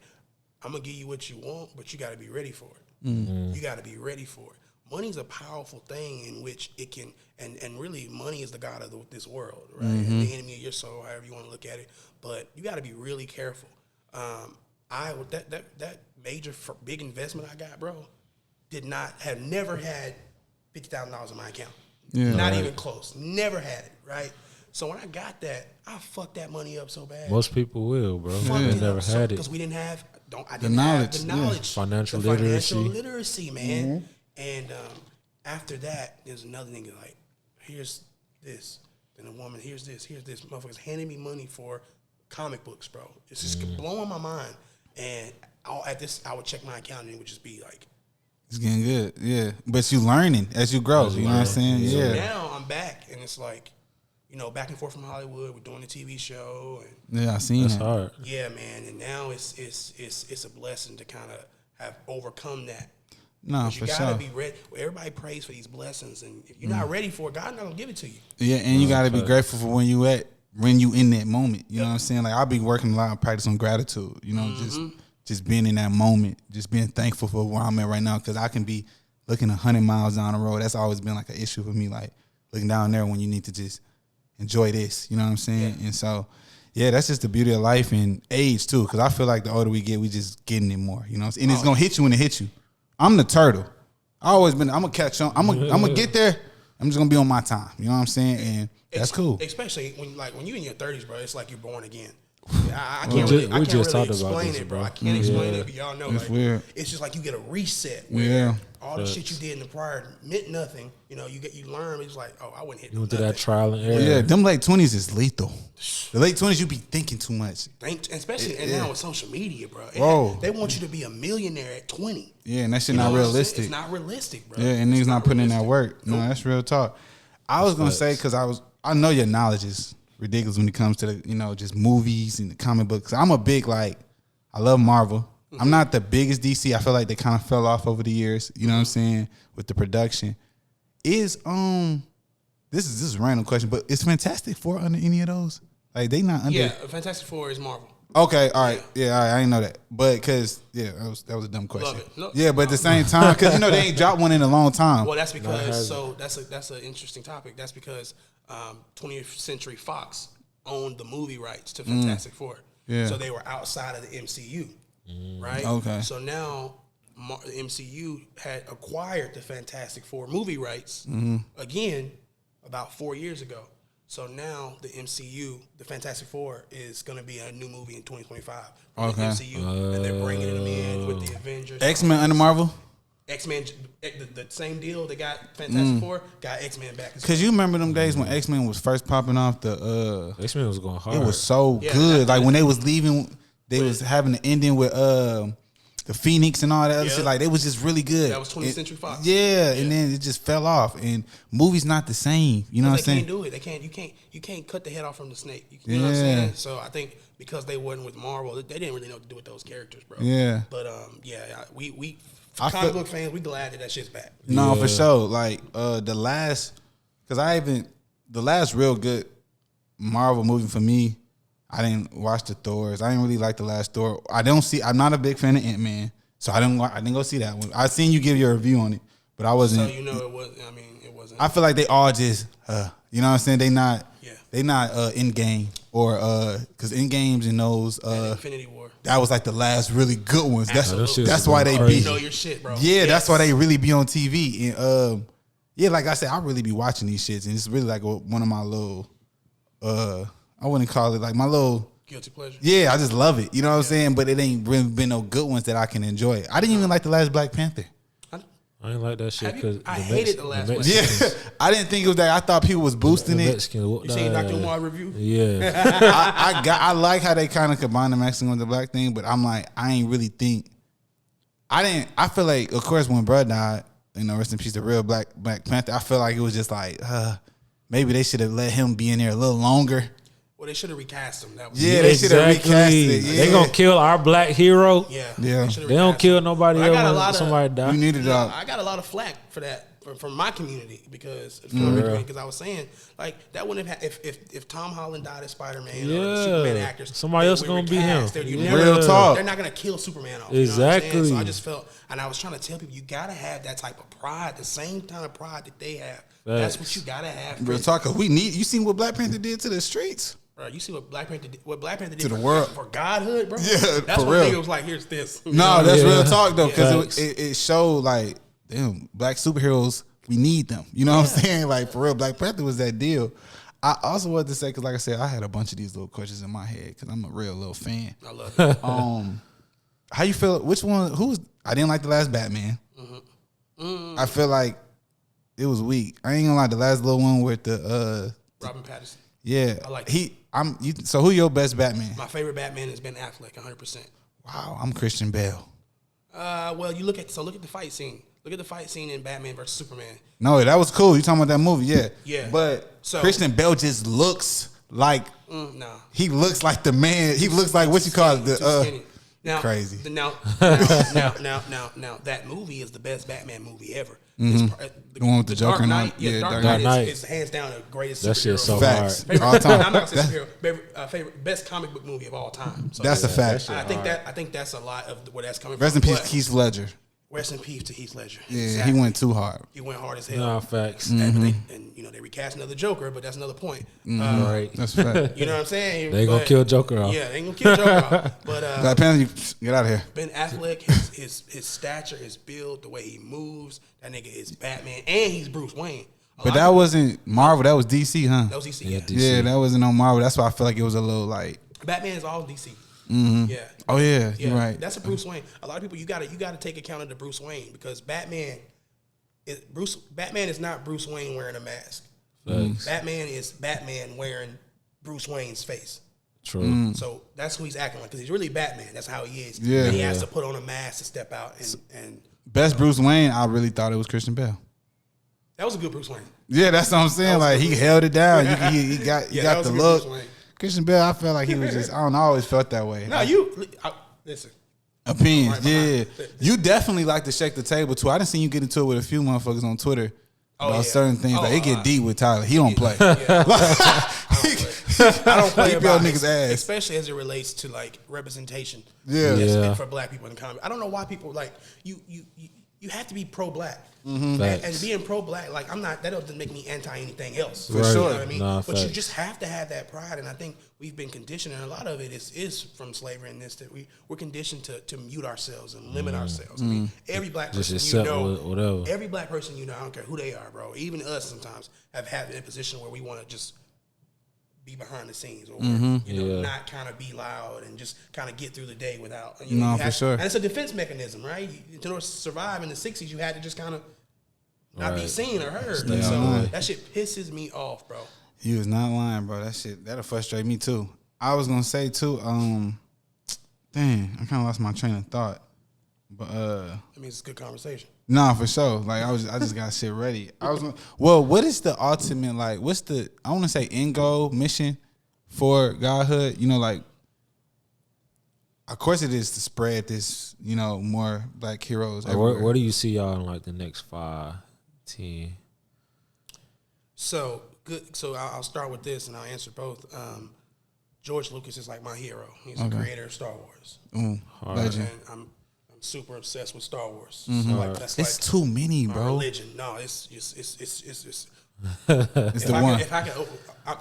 I'm gonna give you what you want, but you got to be ready for it. You got to be ready for it. Money's a powerful thing in which it can, and really, money is the god of this world, right? And the enemy of your soul, however you want to look at it. But you got to be really careful. That major big investment I got, bro, have never had $50,000 in my account. Yeah. Not even close. Never had it, right? So when I got that, I fucked that money up so bad. Most people will, bro. Fucked They it never up had it. because we didn't have The knowledge, yeah. Financial the financial literacy. literacy, man. And after that, there's another nigga like, here's this. Then a woman, here's this. Motherfuckers handing me money for comic books, bro. It's just blowing my mind. And I would check my account and it would just be like, It's getting good. Yeah, but you learning as you grow. You know what I'm saying? so Yeah. now I'm back, and it's like, back and forth from Hollywood. We're doing the TV show, and Yeah, I seen That's that. hard. yeah, man. And now it's a blessing to kind of have overcome that. No, You for gotta sure. be ready. Everybody prays for these blessings, and if you're not ready for it, God's not gonna give it to you. Yeah, and you gotta be grateful for when you in that moment. You know what I'm saying? Like I'll be working a lot of practice on gratitude. You know, just being in that moment, just being thankful for where I'm at right now. Because I can be looking 100 miles down the road. That's always been like an issue for me. Like looking down there when you need to just enjoy this. You know what I'm saying? And so, yeah, that's just the beauty of life and age too. Because I feel like the older we get, we just getting it more. You know, and it's gonna hit you when it hits you. I'm the turtle. I always been. I'm gonna catch on. I'm gonna get there. I'm just gonna be on my time. You know what I'm saying? And that's cool. Especially when you in your 30s, bro. It's like you're born again. I We can't just- really, we I can't just really talked about explain this, it, bro. bro. I can't explain it, but y'all know. It's Like, weird. It's just like you get a reset. Where Yeah. all the shit you did in the prior meant nothing. You learn. It's like, oh, I wouldn't hit You went nothing. through that trial and error. Yeah, them late 20s is lethal. The late 20s, you be thinking too much. Especially now with social media, bro. Whoa. They want you to be a millionaire at 20. Yeah, and that shit You know not what I'm saying? realistic. It's not realistic, bro. Yeah, and niggas not putting in that realistic. work. No, that's real talk. I was gonna say because I know your knowledge is ridiculous when it comes to the just movies and the comic books. I'm a big I love Marvel. I'm not the biggest DC. I feel like they kind of fell off over the years. You know what I'm saying with the production. Is this is a random question, but is Fantastic Four under any of those? Like they not under? Yeah, Fantastic Four is Marvel. Okay, all right, yeah, all right, I didn't know that, but because that was a dumb question. Love it. No. Yeah, but at the same time, because they ain't dropped one in a long time. Well, that's because that's an interesting topic. That's because 20th Century Fox owned the movie rights to Fantastic Four. Yeah. So they were outside of the MCU, right? Okay. So now the MCU had acquired the Fantastic Four movie rights again about 4 years ago. So now the MCU, the Fantastic Four, is going to be a new movie in 2025 from the MCU, and they're bringing them in with the Avengers. X-Men under Marvel. X-Men, the same deal they got Fantastic Four, got X-Men back. Cause you remember them days when X-Men was first popping off the X-Men was going hard. it was so Yeah, good. Like when they was leaving they was having the ending with the Phoenix and all that other shit. Like, it was just really good. That was 20th Century Fox. Yeah, and then it just fell off. And movies not the same. You know what I'm saying? They can't do it. They can't. You can't cut the head off from the snake. You know what I'm saying? So I think because they wasn't with Marvel, they didn't really know what to do with those characters, bro. Yeah. But we comic book fans, we glad that shit's back. No, for sure. Like the last real good Marvel movie for me, I didn't watch the Thors. I didn't really like the last Thor. I'm not a big fan of Ant-Man, so I didn't go see that one. I seen you give your review on it, but I wasn't. So it wasn't. I feel like they all just, you know what I'm saying? They not in game or because in games and those Infinity War. That was like the last really good ones. That's why they be. You know your shit, bro. Yeah, that's why they really be on TV. And yeah, like I said, I really be watching these shits, and it's really like one of my little. I wouldn't call it like my little guilty pleasure. Yeah, I just love it. You know what I'm saying? But it ain't really been no good ones that I can enjoy. I didn't even like the last Black Panther. I ain't like that shit because I hated the last one. Yeah, I didn't think it was that. I thought people was boosting it. You seen Dr. Umar review? Yeah, I like how they kind of combine the Mexican with the black thing, but I'm like, I ain't really think. I feel like, of course, when Bruh died, rest in peace, the real Black Panther. I feel like it was just like, maybe they should have let him be in there a little longer. Well, they should have recast him. That was they should have recast it. Yeah. They gonna kill our black hero. Yeah. They don't kill nobody else. Somebody die. You needed I got a lot of flack for that from my community because I was saying like that wouldn't have if Tom Holland died as Spider-Man or the Superman actors. Somebody else gonna be him. Real talk. They're not gonna kill Superman off. Exactly. So I just felt, and I was trying to tell people, you gotta have that type of pride, the same kind of pride that they have. That's what you gotta have. Real talk. You seen what Black Panther did to the streets? Bro, you see what Black Panther did to the world for GodHood, bro? Yeah, that's for what real. nigga was like, here's this. No, that's real talk though, because it showed like, damn, black superheroes, we need them. You know what I'm saying? Like, for real, Black Panther was that deal. I also wanted to say, because like I said, I had a bunch of these little questions in my head because I'm a real little fan. I love it. How you feel? Which one? I didn't like the last Batman. I feel like it was weak. I ain't gonna lie, the last little one with the Robin Pattinson. Yeah, I like it. So who your best Batman? My favorite Batman has been Affleck, 100%. Wow, I'm Christian Bale. Well, you look at the fight scene. Look at the fight scene in Batman versus Superman. No, that was cool. You talking about that movie? Yeah. Yeah. But Christian Bale just looks like he looks like the man. He looks like what you call it, Now, crazy. Now, that movie is the best Batman movie ever. The one with the Joker. Dark Knight. Dark Knight is hands down the greatest. That shit's so Facts. hard. All time. I'm not gonna say superhero. Favorite best comic book movie of all time. So that's a fact. I think that's a lot of where that's coming Rest from. in peace, Heath Ledger. Rest in peace to Heath Ledger. Yeah, exactly. He went too hard. He went hard as hell. Nah, facts. And they recast another Joker, but that's another point. Right. That's fact. You know what I'm saying? They gonna kill Joker off. Yeah, they ain't gonna kill Joker off. But Black Panther, get out of here. Ben Affleck, his stature, his build, the way he moves, that nigga is Batman, and he's Bruce Wayne. But that wasn't Marvel. That was DC, huh? That was DC. Yeah, Yeah, DC. Yeah, that wasn't on Marvel. That's why I feel like it was a little like. Batman is all DC. Yeah. Oh yeah, you're right. That's a Bruce Wayne. A lot of people you gotta take account of the Bruce Wayne because Batman is not Bruce Wayne wearing a mask. Batman is Batman wearing Bruce Wayne's face. True. So that's who he's acting like because he's really Batman. That's how he is. Yeah. And he has to put on a mask to step out and Best Bruce Wayne, I really thought it was Christian Bale. that was a good Bruce Wayne. Yeah, that's what I'm saying. Like he held it down. He got that was the a good look. Bruce Wayne. Christian Bale, I felt like he was just. I don't know. I always felt that way. No, listen. Opinions, Right yeah. behind. You definitely like to shake the table too. I done seen you get into it with a few motherfuckers on Twitter about certain things. Like it get deep with Tyler. He don't play. I don't play He about build niggas' ass. especially as it relates to like representation. Yeah. Yeah. For black people in the comedy. I don't know why people like you have to be pro-black. Facts. And being pro-black, like I'm not. That doesn't make me anti anything else. For sure. You know what I mean? Nah, but you facts. just have to have that pride, and I think we've been conditioned, and a lot of it is from slavery and this that we're conditioned to mute ourselves and limit ourselves. I mean, every black Just person accept whatever. every black person you know, I don't care who they are, bro. Even us sometimes have had a position where we want to just be behind the scenes or not kind of be loud and just kind of get through the day without. No, for sure. And it's a defense mechanism, right? In order to survive in the 60s, you had to just kind of not be seen or heard. Stay So online. that shit pisses me off, bro. You was not lying, bro. That shit that'll frustrate me too. I was gonna say too. Dang, I kind of lost my train of thought. But I mean, it's a good conversation. Nah, for sure. Like I just got shit ready. Well, what is the ultimate, like, what's the, I want to say end goal, mission for GodHood? You know, like, of course it is to spread this, you know, more black heroes. Like, where do you see y'all in like the next 5, 10? So good. So I'll start with this and I'll answer both. George Lucas is like my hero. He's the creator of Star Wars. Legend. And I'm super obsessed with Star Wars. Mm-hmm. So like, that's It's like too many, my bro. religion. No, it's It's the one. If I could,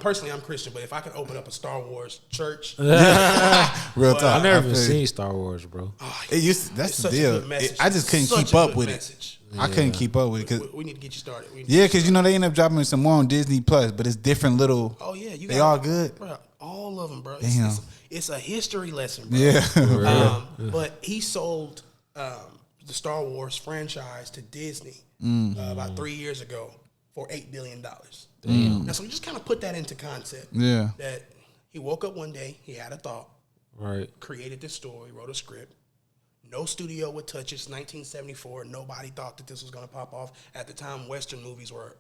personally, I'm Christian, but if I could open up a Star Wars church, Real talk. I never even feel you. seen Star Wars, bro. It used to, that's it's the such a deal. good message. I just couldn't Such keep a up good with message. it. I couldn't keep up with it. Cause, We need to get you started. yeah, because you know they end up dropping some more on Disney Plus, but it's different little. Oh yeah, they all good. Bro, all of them, bro. Damn. It's a history lesson, bro. Yeah. But he sold the Star Wars franchise to Disney about 3 years ago for $8 billion. Damn. Now, so just kind of put that into concept. Yeah. That he woke up one day, he had a thought, Right. created this story, wrote a script. No studio would touch it. It's 1974. Nobody thought that this was going to pop off. At the time, Western movies were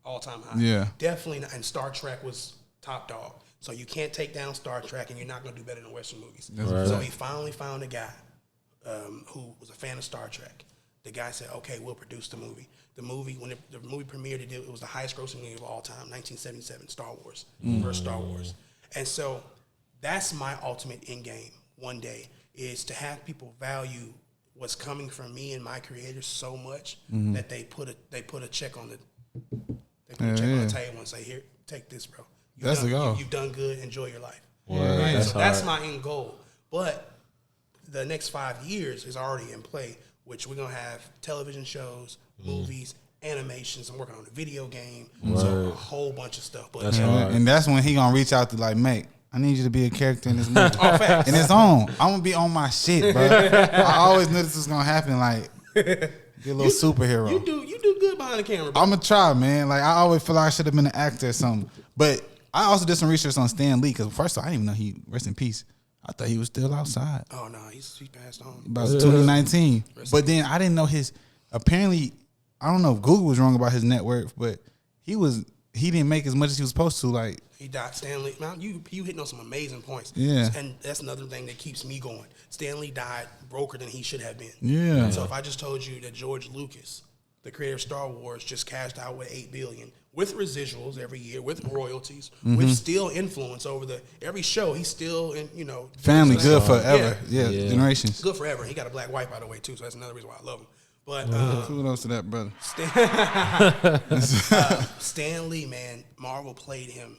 all-time high. Yeah. Definitely not, and Star Trek was top dog. So you can't take down Star Trek, and you're not going to do better than Western movies. Right. So he finally found a guy who was a fan of Star Trek. The guy said, okay, we'll produce the movie. The movie, when the movie premiered, it was the highest grossing movie of all time, 1977, Star Wars, first Star Wars. And so that's my ultimate end game one day, is to have people value what's coming from me and my creators so much that they put a check on the on the table and say, here, take this, bro. That's the goal. You've done good. Enjoy your life. Yeah, So that's my end goal. But the next 5 years is already in play, which we're going to have television shows, movies, animations. I'm working on a video game. So a whole bunch of stuff. But That's hard. And that's when he gonna reach out to like, mate, I need you to be a character in this movie. facts. And it's on. I'm gonna be on my shit, bro. I always knew this was gonna happen. Like, be a little superhero. You do good behind the camera, bro. I'm gonna try, man. Like, I always feel like I should have been an actor or something. But I also did some research on Stan Lee, because first of all, I didn't even know he, rest in peace, I thought he was still outside. Oh, no, he passed on. About 2019. But then I didn't know his, apparently, I don't know if Google was wrong about his net worth, but he didn't make as much as he was supposed to. Like, He died. Stanley, man, you hitting on some amazing points. Yeah. And that's another thing that keeps me going. Stanley died broker than he should have been. yeah. So if I just told you that George Lucas, the creator of Star Wars, just cashed out with $8 billion, with residuals every year, with royalties, with still influence over every show, he's still in, Family good forever. Yeah, Yeah. generations. good forever. He got a black wife, by the way, too. So that's another reason why I love him. But Kudos to that brother. Stan Lee, man, Marvel played him.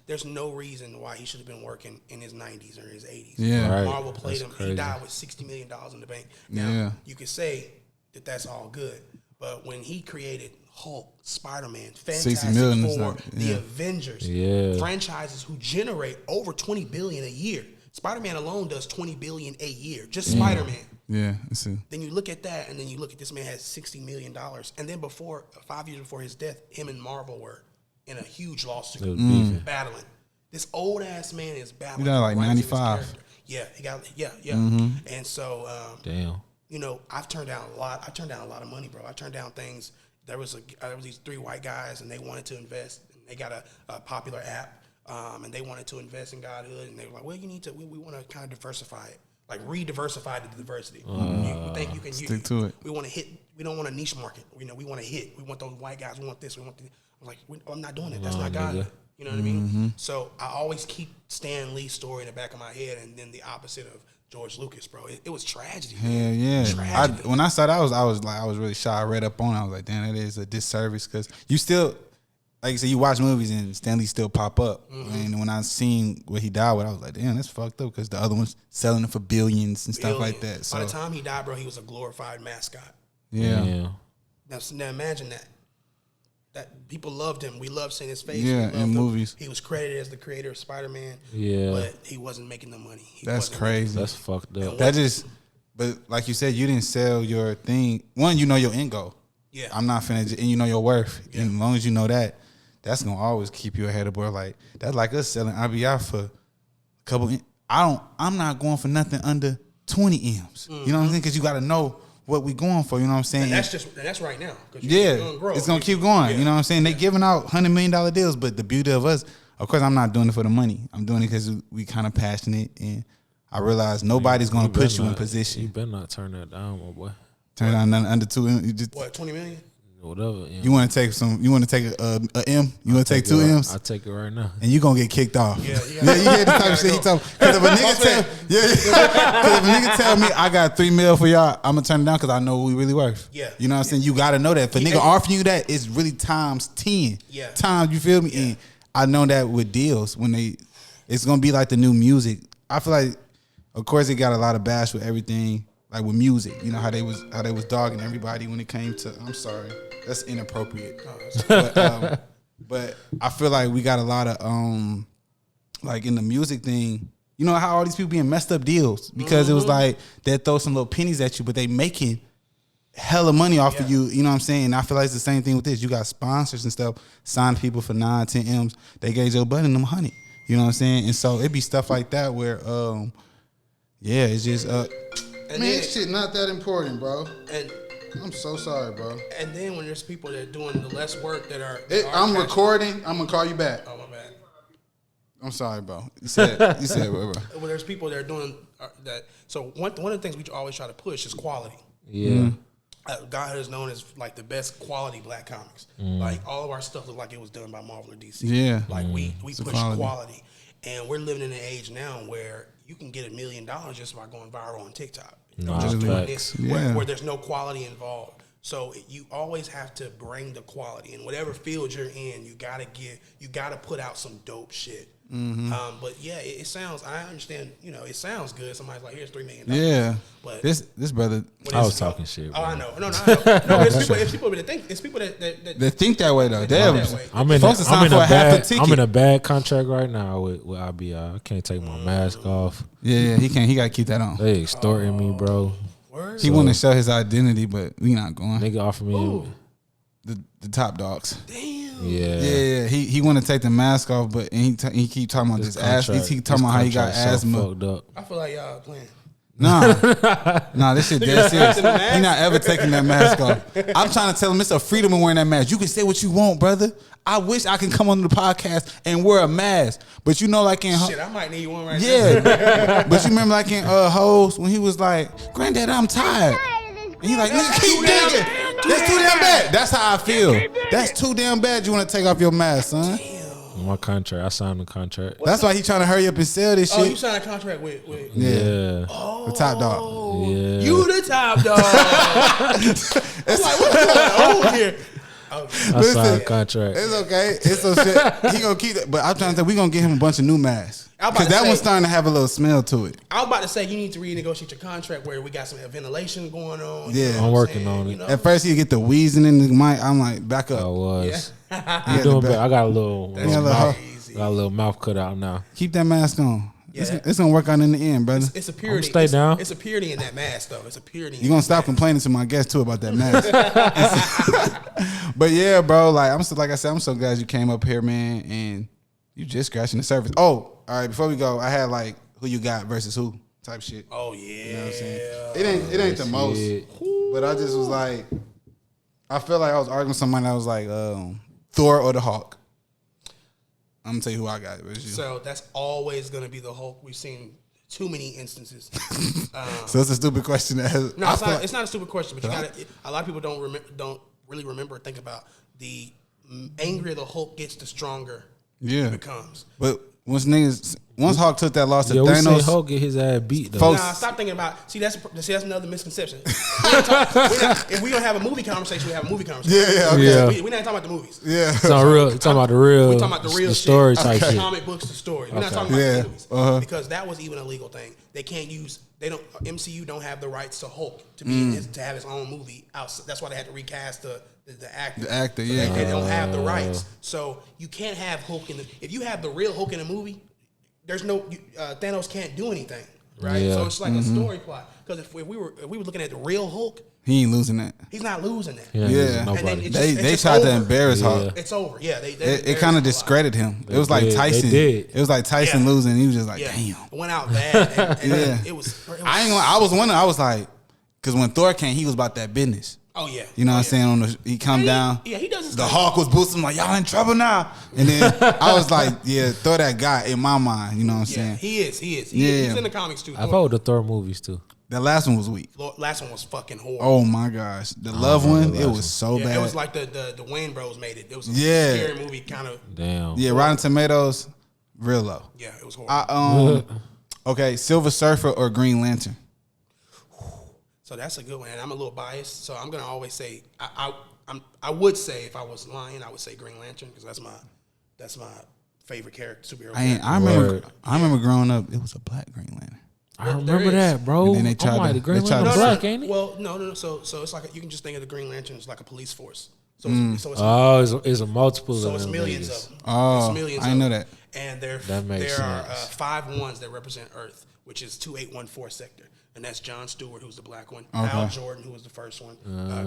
There's no reason why he should have been working in his 90s or his 80s. Yeah. Right. Marvel played That's him. crazy. He died with $60 million in the bank. Now, Yeah. you could say that that's all good, but when he created Hulk, Spider-Man, Fantastic 60 million is Four, not- the yeah. Avengers, Yeah. franchises who generate over $20 billion a year. Spider-Man alone does $20 billion a year. Just Spider-Man. Yeah. Let's see. Then you look at that, and then you look at this man has $60 million. And then 5 years before his death, him and Marvel were in a huge lawsuit, It was beefing. battling. This old ass man is battling. He died like for the rights of his 95. character. Yeah, he got And so, Damn. I've turned down a lot. I turned down a lot of money, bro. I turned down things. There was these 3 white guys, and they wanted to invest. And they got a popular app, and they wanted to invest in GodHood, and they were like, "Well, you need to. We want to kind of diversify it, like re-diversify the diversity. You think you can Stick to it. We want to hit. We don't want a niche market. We want to hit. We want those white guys. We want this. We want this. I'm like, I'm not doing it. That's not GodHood. You know what I mean? So I always keep Stan Lee's story in the back of my head, and then the opposite of George Lucas, bro. It was tragedy. Man. Yeah. Tragedy. When I saw that, I was really shy. I read up on it. I was like, damn, that is a disservice, because you still, like you said, you watch movies and Stanley still pop up. And when I seen what he died with, I was like, damn, that's fucked up, because the other one's selling it for billions and stuff like that. So By the time he died, bro, he was a glorified mascot. yeah. Now imagine that. That people loved him. We loved seeing his face. Yeah, We loved in him. movies. He was credited as the creator of Spider-Man. Yeah. But he wasn't making the money. That's crazy. That's fucked up. That just, but like you said, you didn't sell your thing. One, you know your end goal. Yeah. I'm not finna, and you know your worth. And as long as you know that, that's gonna always keep you ahead of board. Like, that's like us selling IBI for a couple. I'm not going for nothing under 20 M's. You know what I'm saying? Because you got to know what we going for. You know what I'm saying? And that's right now. It's gonna keep going. Yeah. You know what I'm saying? They giving out $100 million deals, but the beauty of us, of course, I'm not doing it for the money. I'm doing it because we kind of passionate, and I realize nobody's gonna put you in position. You better not turn that down, my boy. Turn down nothing under 2 M. You just, what, 20 million? Whatever. Yeah. You want to take some? You want to take a M? You want to take 2 M's? I'll take it right now. And you gonna get kicked off. Yeah, you hear the type of shit he tell me. Because if a nigga tell me I got $3 million for y'all, I'm gonna turn it down because I know what we really worth. Yeah, you know what I'm saying. You gotta know that. If a nigga offering you that, it's really times 10. Yeah, times. You feel me? Yeah. And I know that with deals when it's gonna be like the new music. I feel like, of course, it got a lot of bash with everything. Like with music, you know how they was dogging everybody when it came to. I'm sorry, that's inappropriate. But I feel like we got a lot of like in the music thing. You know how all these people being messed up deals because it was like they throw some little pennies at you, but they making hella money off of you. You know what I'm saying? And I feel like it's the same thing with this. You got sponsors and stuff, sign people for 9, 10 M's. They gave Joe Budden them 100. You know what I'm saying? And so it be stuff like that where it's just And man, then, this shit not that important, bro. And I'm so sorry, bro. And then when there's people that are doing the less work that are I'm recording. I'm gonna call you back. Oh, my bad. I'm sorry, bro. You said what, bro? Well, there's people that are doing that. So one of the things we always try to push is quality. Yeah. GodHood is known as like the best quality black comics. Like all of our stuff look like it was done by Marvel or DC. Yeah. Like we push quality. And we're living in an age now where you can get $1 million just by going viral on TikTok. Just doing this, where there's no quality involved. So you always have to bring the quality in whatever field you're in. You gotta put out some dope shit. But yeah, it sounds. I understand. You know, it sounds good. Somebody's like, "Here's $3 million." Yeah, but this brother. I was talking shit. Oh, Bro. I know. No, it's people that think. It's people that think that way though. Damn, I'm in a bad contract right now with IBI. I can't take my mask off. Yeah, he can't. He got to keep that on. They extorting me, bro. He want to show his identity, but we not going. Nigga offer me the top dogs. Damn. Yeah. He want to take the mask off, but he keep talking about this ass. He keep talking about how he got asthma. I feel like y'all playing. Nah, this shit dead serious. He not ever taking that mask off. I'm trying to tell him it's a freedom of wearing that mask. You can say what you want, brother. I wish I can come on the podcast and wear a mask, but you know, like in shit, I might need one right now. Yeah, but you remember like in Hoes when he was like, "Granddad, I'm tired," and he like, "Nigga, keep digging. That's too damn bad." That's how I feel. That's too damn bad. You want to take off your mask, son? My contract. I signed the contract. That's why he trying to hurry up and sell this shit. Oh, you signed a contract with yeah. Oh, the top dog. Yeah. You the top dog. It's like, what's going on here? I signed a contract. It's okay. It's some shit. He gonna keep it. But I'm trying to say we gonna get him a bunch of new masks. Because that one's starting to have a little smell to it. I was about to say you need to renegotiate your contract where we got some ventilation going on. Yeah, I'm working on it. You know? At first he get the wheezing in the mic. I'm like, back up. I was. Yeah. I'm doing better. I got a little That's mouth cut out now. Keep that mask on. Yeah. It's gonna work out in the end, brother. It's a purity. Stay down. It's a purity in that mask, though. It's a purity. You gonna stop complaining to my guests too about that mask? But yeah, bro. Like I'm so glad you came up here, man, and you just scratching the surface. Oh, all right. Before we go, I had like who you got versus who type shit. Oh yeah. You know what I'm saying? It ain't the most, but I just was like, I feel like I was arguing with somebody that was like Thor or the Hulk. I'm gonna tell you who I got. So that's always gonna be the Hulk. We've seen too many instances. So it's a stupid question. It's not a stupid question, but you gotta. A lot of people don't really remember or think about the angrier the Hulk gets, the stronger it becomes. But once Hulk took that loss to we Thanos, seen Hulk get his ass beat though. Folks, nah, stop thinking about. See, that's another misconception. If we don't have a movie conversation, we have a movie conversation. Yeah, okay. Yeah. We're not talking about the movies. Yeah, it's talking about the real. We're talking about the real the shit. story type shit. Comic books, the stories. We're not talking about the movies because that was even a legal thing. They can't use. MCU don't have the rights to Hulk to be to have his own movie out. That's why they had to recast the actor. The actor, yeah. They don't have the rights, so you can't have Hulk in the. If you have the real Hulk in a movie, there's no Thanos can't do anything. right? Yeah. So it's like a story plot. Because if we were looking at the real Hulk, he ain't losing that. he's not losing that. Yeah. And then They tried to embarrass Hulk. It's over. Yeah, It kind of discredited him. It was like Tyson. It was like Tyson losing. He was just like, damn. It went out bad. And it was. I ain't gonna, I was wondering. I was like, because when Thor came, he was about that business. Oh yeah. You know what I'm saying? He come down. Yeah, he does. The Hulk was boosting him like, y'all in trouble now. And then I was like, yeah, Thor that guy in my mind. You know what I'm saying? He is. He's in the comics too. I fought with the Thor movies too. That last one was weak. Last one was fucking horrible. Oh my gosh, the love one, it was so bad. It was like the Wayne Bros made it. It was a scary movie, kind of. Damn. Yeah, Rotten Tomatoes, real low. Yeah, it was horrible. Okay, Silver Surfer or Green Lantern? So that's a good one. And I'm a little biased, so I'm gonna always say I would say if I was lying, I would say Green Lantern because that's my favorite character, superhero. I remember growing up, it was a black Green Lantern. I remember that, bro. And then they tried the Green Lantern black, ain't it? Well, no. So it's like you can just think of the Green Lantern as like a police force. So it's a multiple. So of it's them millions niggas. of them. Oh, It's millions I didn't know that. And there makes are sense. 5 ones that represent Earth, which is 2814 sector. And that's John Stewart, who's the black one. Okay. Al Jordan, who was the first one.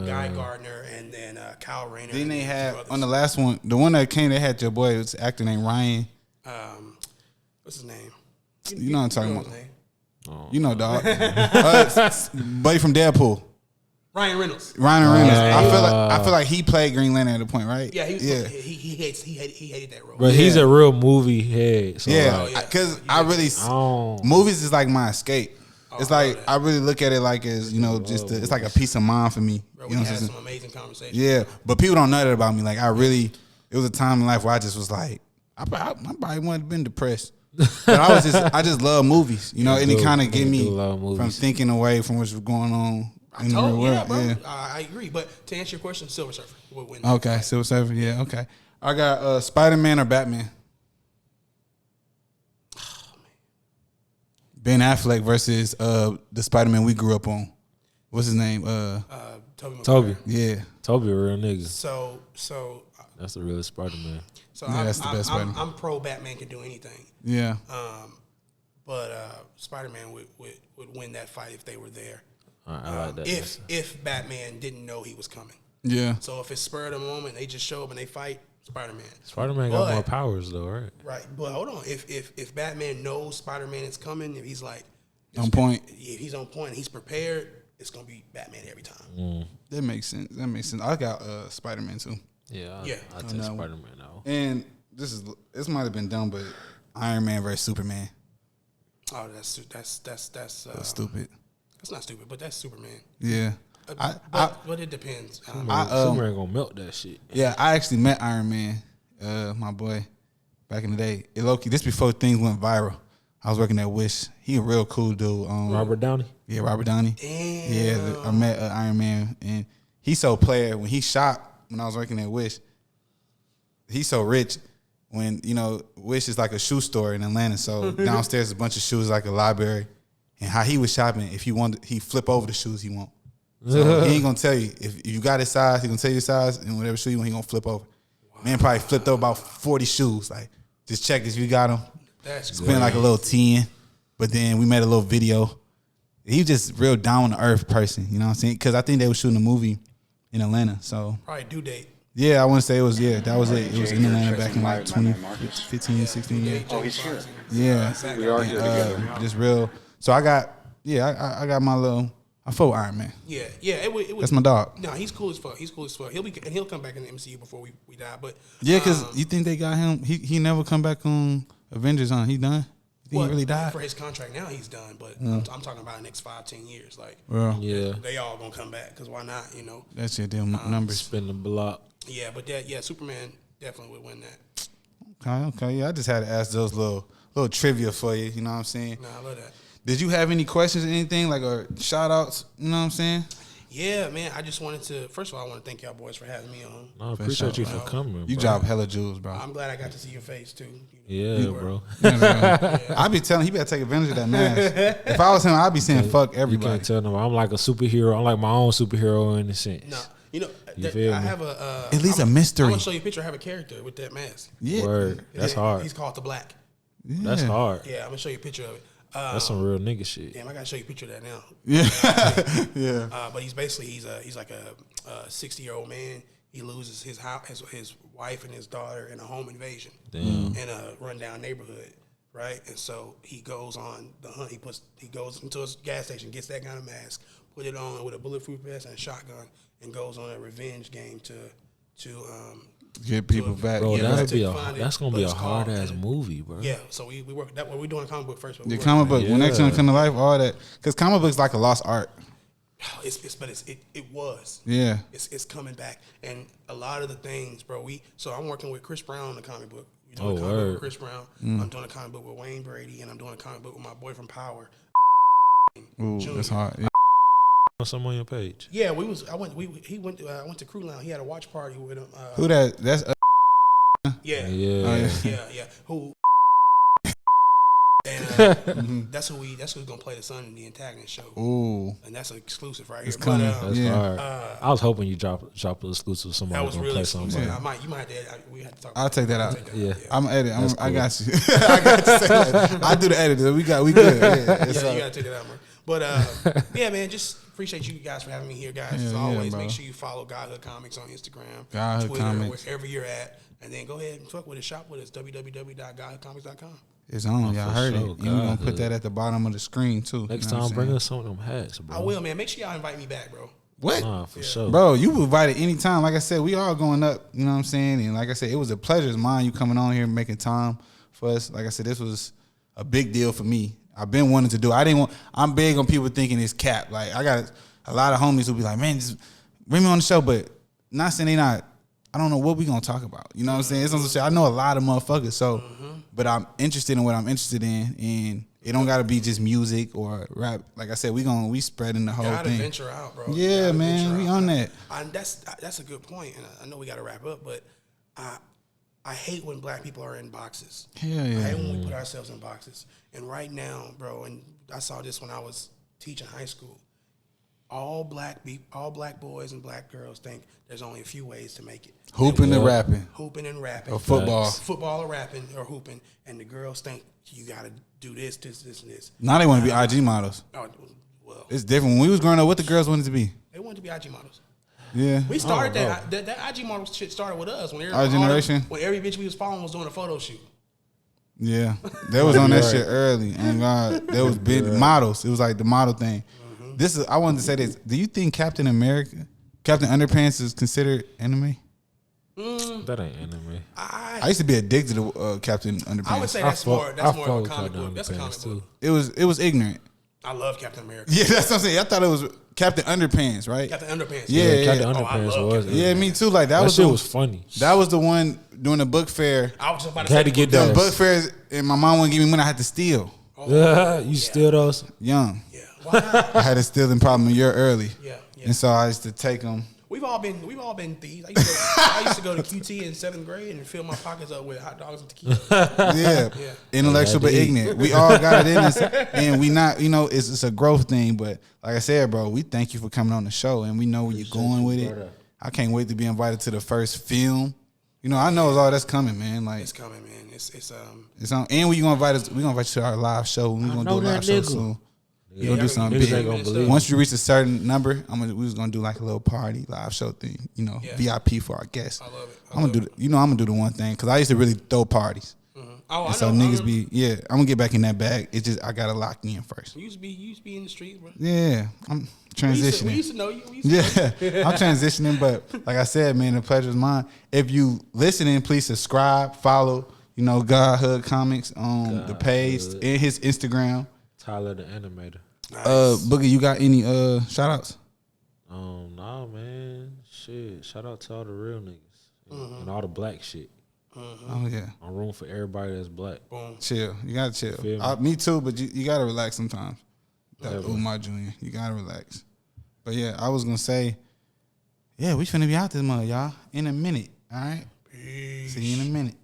Guy Gardner, and then Kyle Rayner. Then they had, on the last one, the one that came, they had your boy, it was an actor named Ryan. What's his name? You know what I'm talking about. His name? You know, dog. Buddy from Deadpool. Ryan Reynolds. I feel like he played Green Lantern at a point, right? Yeah, he hated that role. But he's a real movie head. So because I really movies is like my escape. It's like I really look at it like as it's like a peace of mind for me. Bro, you know we what I'm had saying? some amazing conversations. Yeah, but people don't know that about me. Like it was a time in life where I just was like, I probably wouldn't have been depressed. But I just love movies, and it kind of get me from thinking away from what's going on in the real world. Bro. Yeah. I agree. But to answer your question, Silver Surfer would win. Okay, Silver Surfer. Yeah, okay. I got Spider-Man or Batman. Oh, man. Ben Affleck versus the Spider-Man we grew up on. What's his name? Toby. Yeah, Toby a real nigga. So that's the realest Spider-Man. So that's the best Spider-Man. I'm pro Batman can do anything. Yeah. But Spider-Man would win that fight if they were there. I like that. If Batman didn't know he was coming. Yeah. So if it's spur of the moment, they just show up and they fight Spider-Man. Spider-Man got more powers though, right? Right. But hold on. If Batman knows Spider-Man is coming, if he's like on point, if he's on point, he's prepared, it's gonna be Batman every time. That makes sense. I got Spider-Man too. Yeah. I take Spider-Man out. And this might have been dumb, but Iron Man versus Superman. Oh, that's stupid. That's not stupid, but that's Superman. Yeah. But it depends. Superman gonna melt that shit. Yeah, I actually met Iron Man, my boy, back in the day. This before things went viral. I was working at Wish. He a real cool dude. Robert Downey? Yeah, Robert Downey. Damn. Yeah, I met Iron Man, and he's so player. When he shot, when I was working at Wish, he's so rich. When, Wish is like a shoe store in Atlanta, so downstairs is a bunch of shoes like a library. And how he was shopping, if he wanted, he flip over the shoes he want. So he ain't gonna tell you if you got his size. He gonna tell you his size, and whatever shoe you want, he gonna flip over. Wow. Man probably flipped over about 40 shoes. Like, just check if you got them. That's spent like a little 10, but then we made a little video. He was just real down to earth person. You know what I'm saying? Because I think they were shooting a movie in Atlanta. So probably due date. Yeah, I want to say it was. Yeah, that was it. It was in Atlanta back in like 2015, 16 years. Oh, he's here. Yeah, we are here together. Just real. So I got my little. I fought Iron Man. Yeah. It would, that's my dog. No, he's cool as fuck. He'll come back in the MCU before we die. But yeah, because you think they got him? He never come back on Avengers. He done. He really died for his contract. Now he's done. But I'm talking about the next 5-10 years. Like, they all gonna come back because why not? That's your damn numbers. Spin the block. Yeah, but Superman definitely would win that. Okay. Yeah, I just had to ask those little trivia for you. You know what I'm saying? Nah, I love that. Did you have any questions or anything, or shout outs? You know what I'm saying? Yeah, man. I just wanted to, first of all, I want to thank y'all boys for having me on. I appreciate you for coming. You drop hella jewels, bro. I'm glad I got to see your face, too. Yeah, bro. I be telling he better take advantage of that mask. If I was him, I'd be saying fuck everybody. You can't tell them I'm like a superhero. I'm like my own superhero in a sense. No. I have at least a mystery. I'm going to show you a picture. I have a character with that mask. Yeah. Word. That's hard. He's called the Black. Yeah. That's hard. Yeah, I'm going to show you a picture of it. That's some real nigga shit. Damn, I gotta show you a picture of that now. Yeah, yeah. But he's like a 60-year-old man. He loses his house, his wife and his daughter in a home invasion in a rundown neighborhood, right? And so he goes on the hunt. He goes into a gas station, gets that kind of mask, put it on with a bulletproof vest and a shotgun, and goes on a revenge game to get people back. Bro, that's gonna be a hard ass movie, bro. Yeah, so we work that. We're doing a comic book first. The comic book when that come to life, all that, because comic books like a lost art. It was. Yeah. It's coming back. And a lot of the things, bro, so I'm working with Chris Brown on the comic book. We're doing a comic book with Chris Brown. I'm doing a comic book with Wayne Brady, and I'm doing a comic book with my boy from Power. Ooh, Junior. that's hard. Yeah. Some on your page. Yeah, I went to Crew Lounge. He had a watch party with him. Who that? That's yeah. yeah. Who and that's who's gonna play the son in the antagonist show. Ooh, and that's an exclusive right it's here. Coming. That's hard. I was hoping you drop an exclusive. Somebody that was gonna really play exclusive. something. You might have to. We have to talk. I'll take that out. Yeah, I'm edit. Cool. I got you. I I do the editing. We good. Yeah, you gotta take that out, man. But yeah, man, just appreciate you guys for having me here, guys. As always, make sure you follow GodHood Comics on Instagram, GodHood Twitter, Comics, wherever you're at, and then go ahead and fuck with us. Shop with us. www.godhoodcomics.com. It's on. Y'all heard sure, it. You gonna put that at the bottom of the screen too. Next time, bring us some of them hats, bro. I will, man. Make sure y'all invite me back, bro. What? Nah, for sure. Bro, you invited anytime. Like I said, we all going up, you know what I'm saying? And like I said, it was a pleasure of mine you coming on here making time for us. Like I said, this was a big deal for me. I've been wanting to do it. I'm big on people thinking it's cap. Like I got a lot of homies who be like, man, just bring me on the show, but not saying they not. I don't know what we gonna talk about. You know what I'm saying? It's on some shit. I know a lot of motherfuckers, so but I'm interested in what I'm interested in, and it don't gotta be just music or rap. Like I said, we spreading the whole gotta thing. Venture out, bro. Yeah, man, we on that. That's a good point, and I know we gotta wrap up, but I hate when black people are in boxes. Hell yeah. I hate when we put ourselves in boxes. And right now, bro, and I saw this when I was teaching high school. All black boys and black girls think there's only a few ways to make it. Hooping and rapping. Hooping and rapping. Or football. Football or rapping or hooping. And the girls think you got to do this, and this. Now they want to be IG models. Oh, well. It's different. When we was growing up, what the girls wanted to be? They wanted to be IG models. Yeah. We started that IG model shit started with us. When Our generation? When every bitch we was following was doing a photo shoot. Yeah. They was on that shit early. And God, there was big models. It was like the model thing. I wanted to say this. Do you think Captain Underpants is considered anime? That ain't anime. I used to be addicted to Captain Underpants. I would say that's more of a comic book. That's a comic book. It was ignorant. I love Captain America. Yeah, that's what I'm saying. I thought it was Captain Underpants, right? Captain Underpants. Yeah. Captain Underpants was. Yeah, me too. Like that shit was funny. That was the one during the book fair. I was just about to Had to get The those. book fairs, and my mom wouldn't give me money. I had to steal. You steal those? Young. Yeah. Why? I had a stealing problem a year early. Yeah. And so I used to take them. We've all been thieves. I used to go to QT in 7th grade and fill my pockets up with hot dogs and tequila. Yeah. Intellectual but ignorant. We all got it in us, and we not, it's a growth thing. But like I said, bro, we thank you for coming on the show, and we know where you're going with it. I can't wait to be invited to the first film. I know it's all that's coming, man. Like it's coming, man. It's on, and we gonna invite us. We gonna invite you to our live show. We gonna do a live show soon. We're gonna do something big. Once you reach a certain number, we was gonna do like a little party live show thing. VIP for our guests. I love it. I'm gonna do the one thing because I used to really throw parties. Oh, and so niggas I'm gonna get back in that bag. It's just I gotta lock in first. You used to be in the streets, bro. Yeah, I'm transitioning. We used to know you. I'm transitioning, but like I said, man, the pleasure is mine. If you listening, please subscribe, follow. GodHood Comics on the page and his Instagram. Tyler the Animator. Nice. Boogie, you got any shout outs? Nah, man. Shit. Shout out to all the real niggas and all the black shit. Oh yeah. I'm room for everybody that's black. Boom. Chill. You gotta chill. Me? Me too, but you gotta relax sometimes. Umar Jr. You gotta relax. But yeah, I was gonna say, yeah, we finna be out this month, y'all. In a minute. All right. Peace. See you in a minute.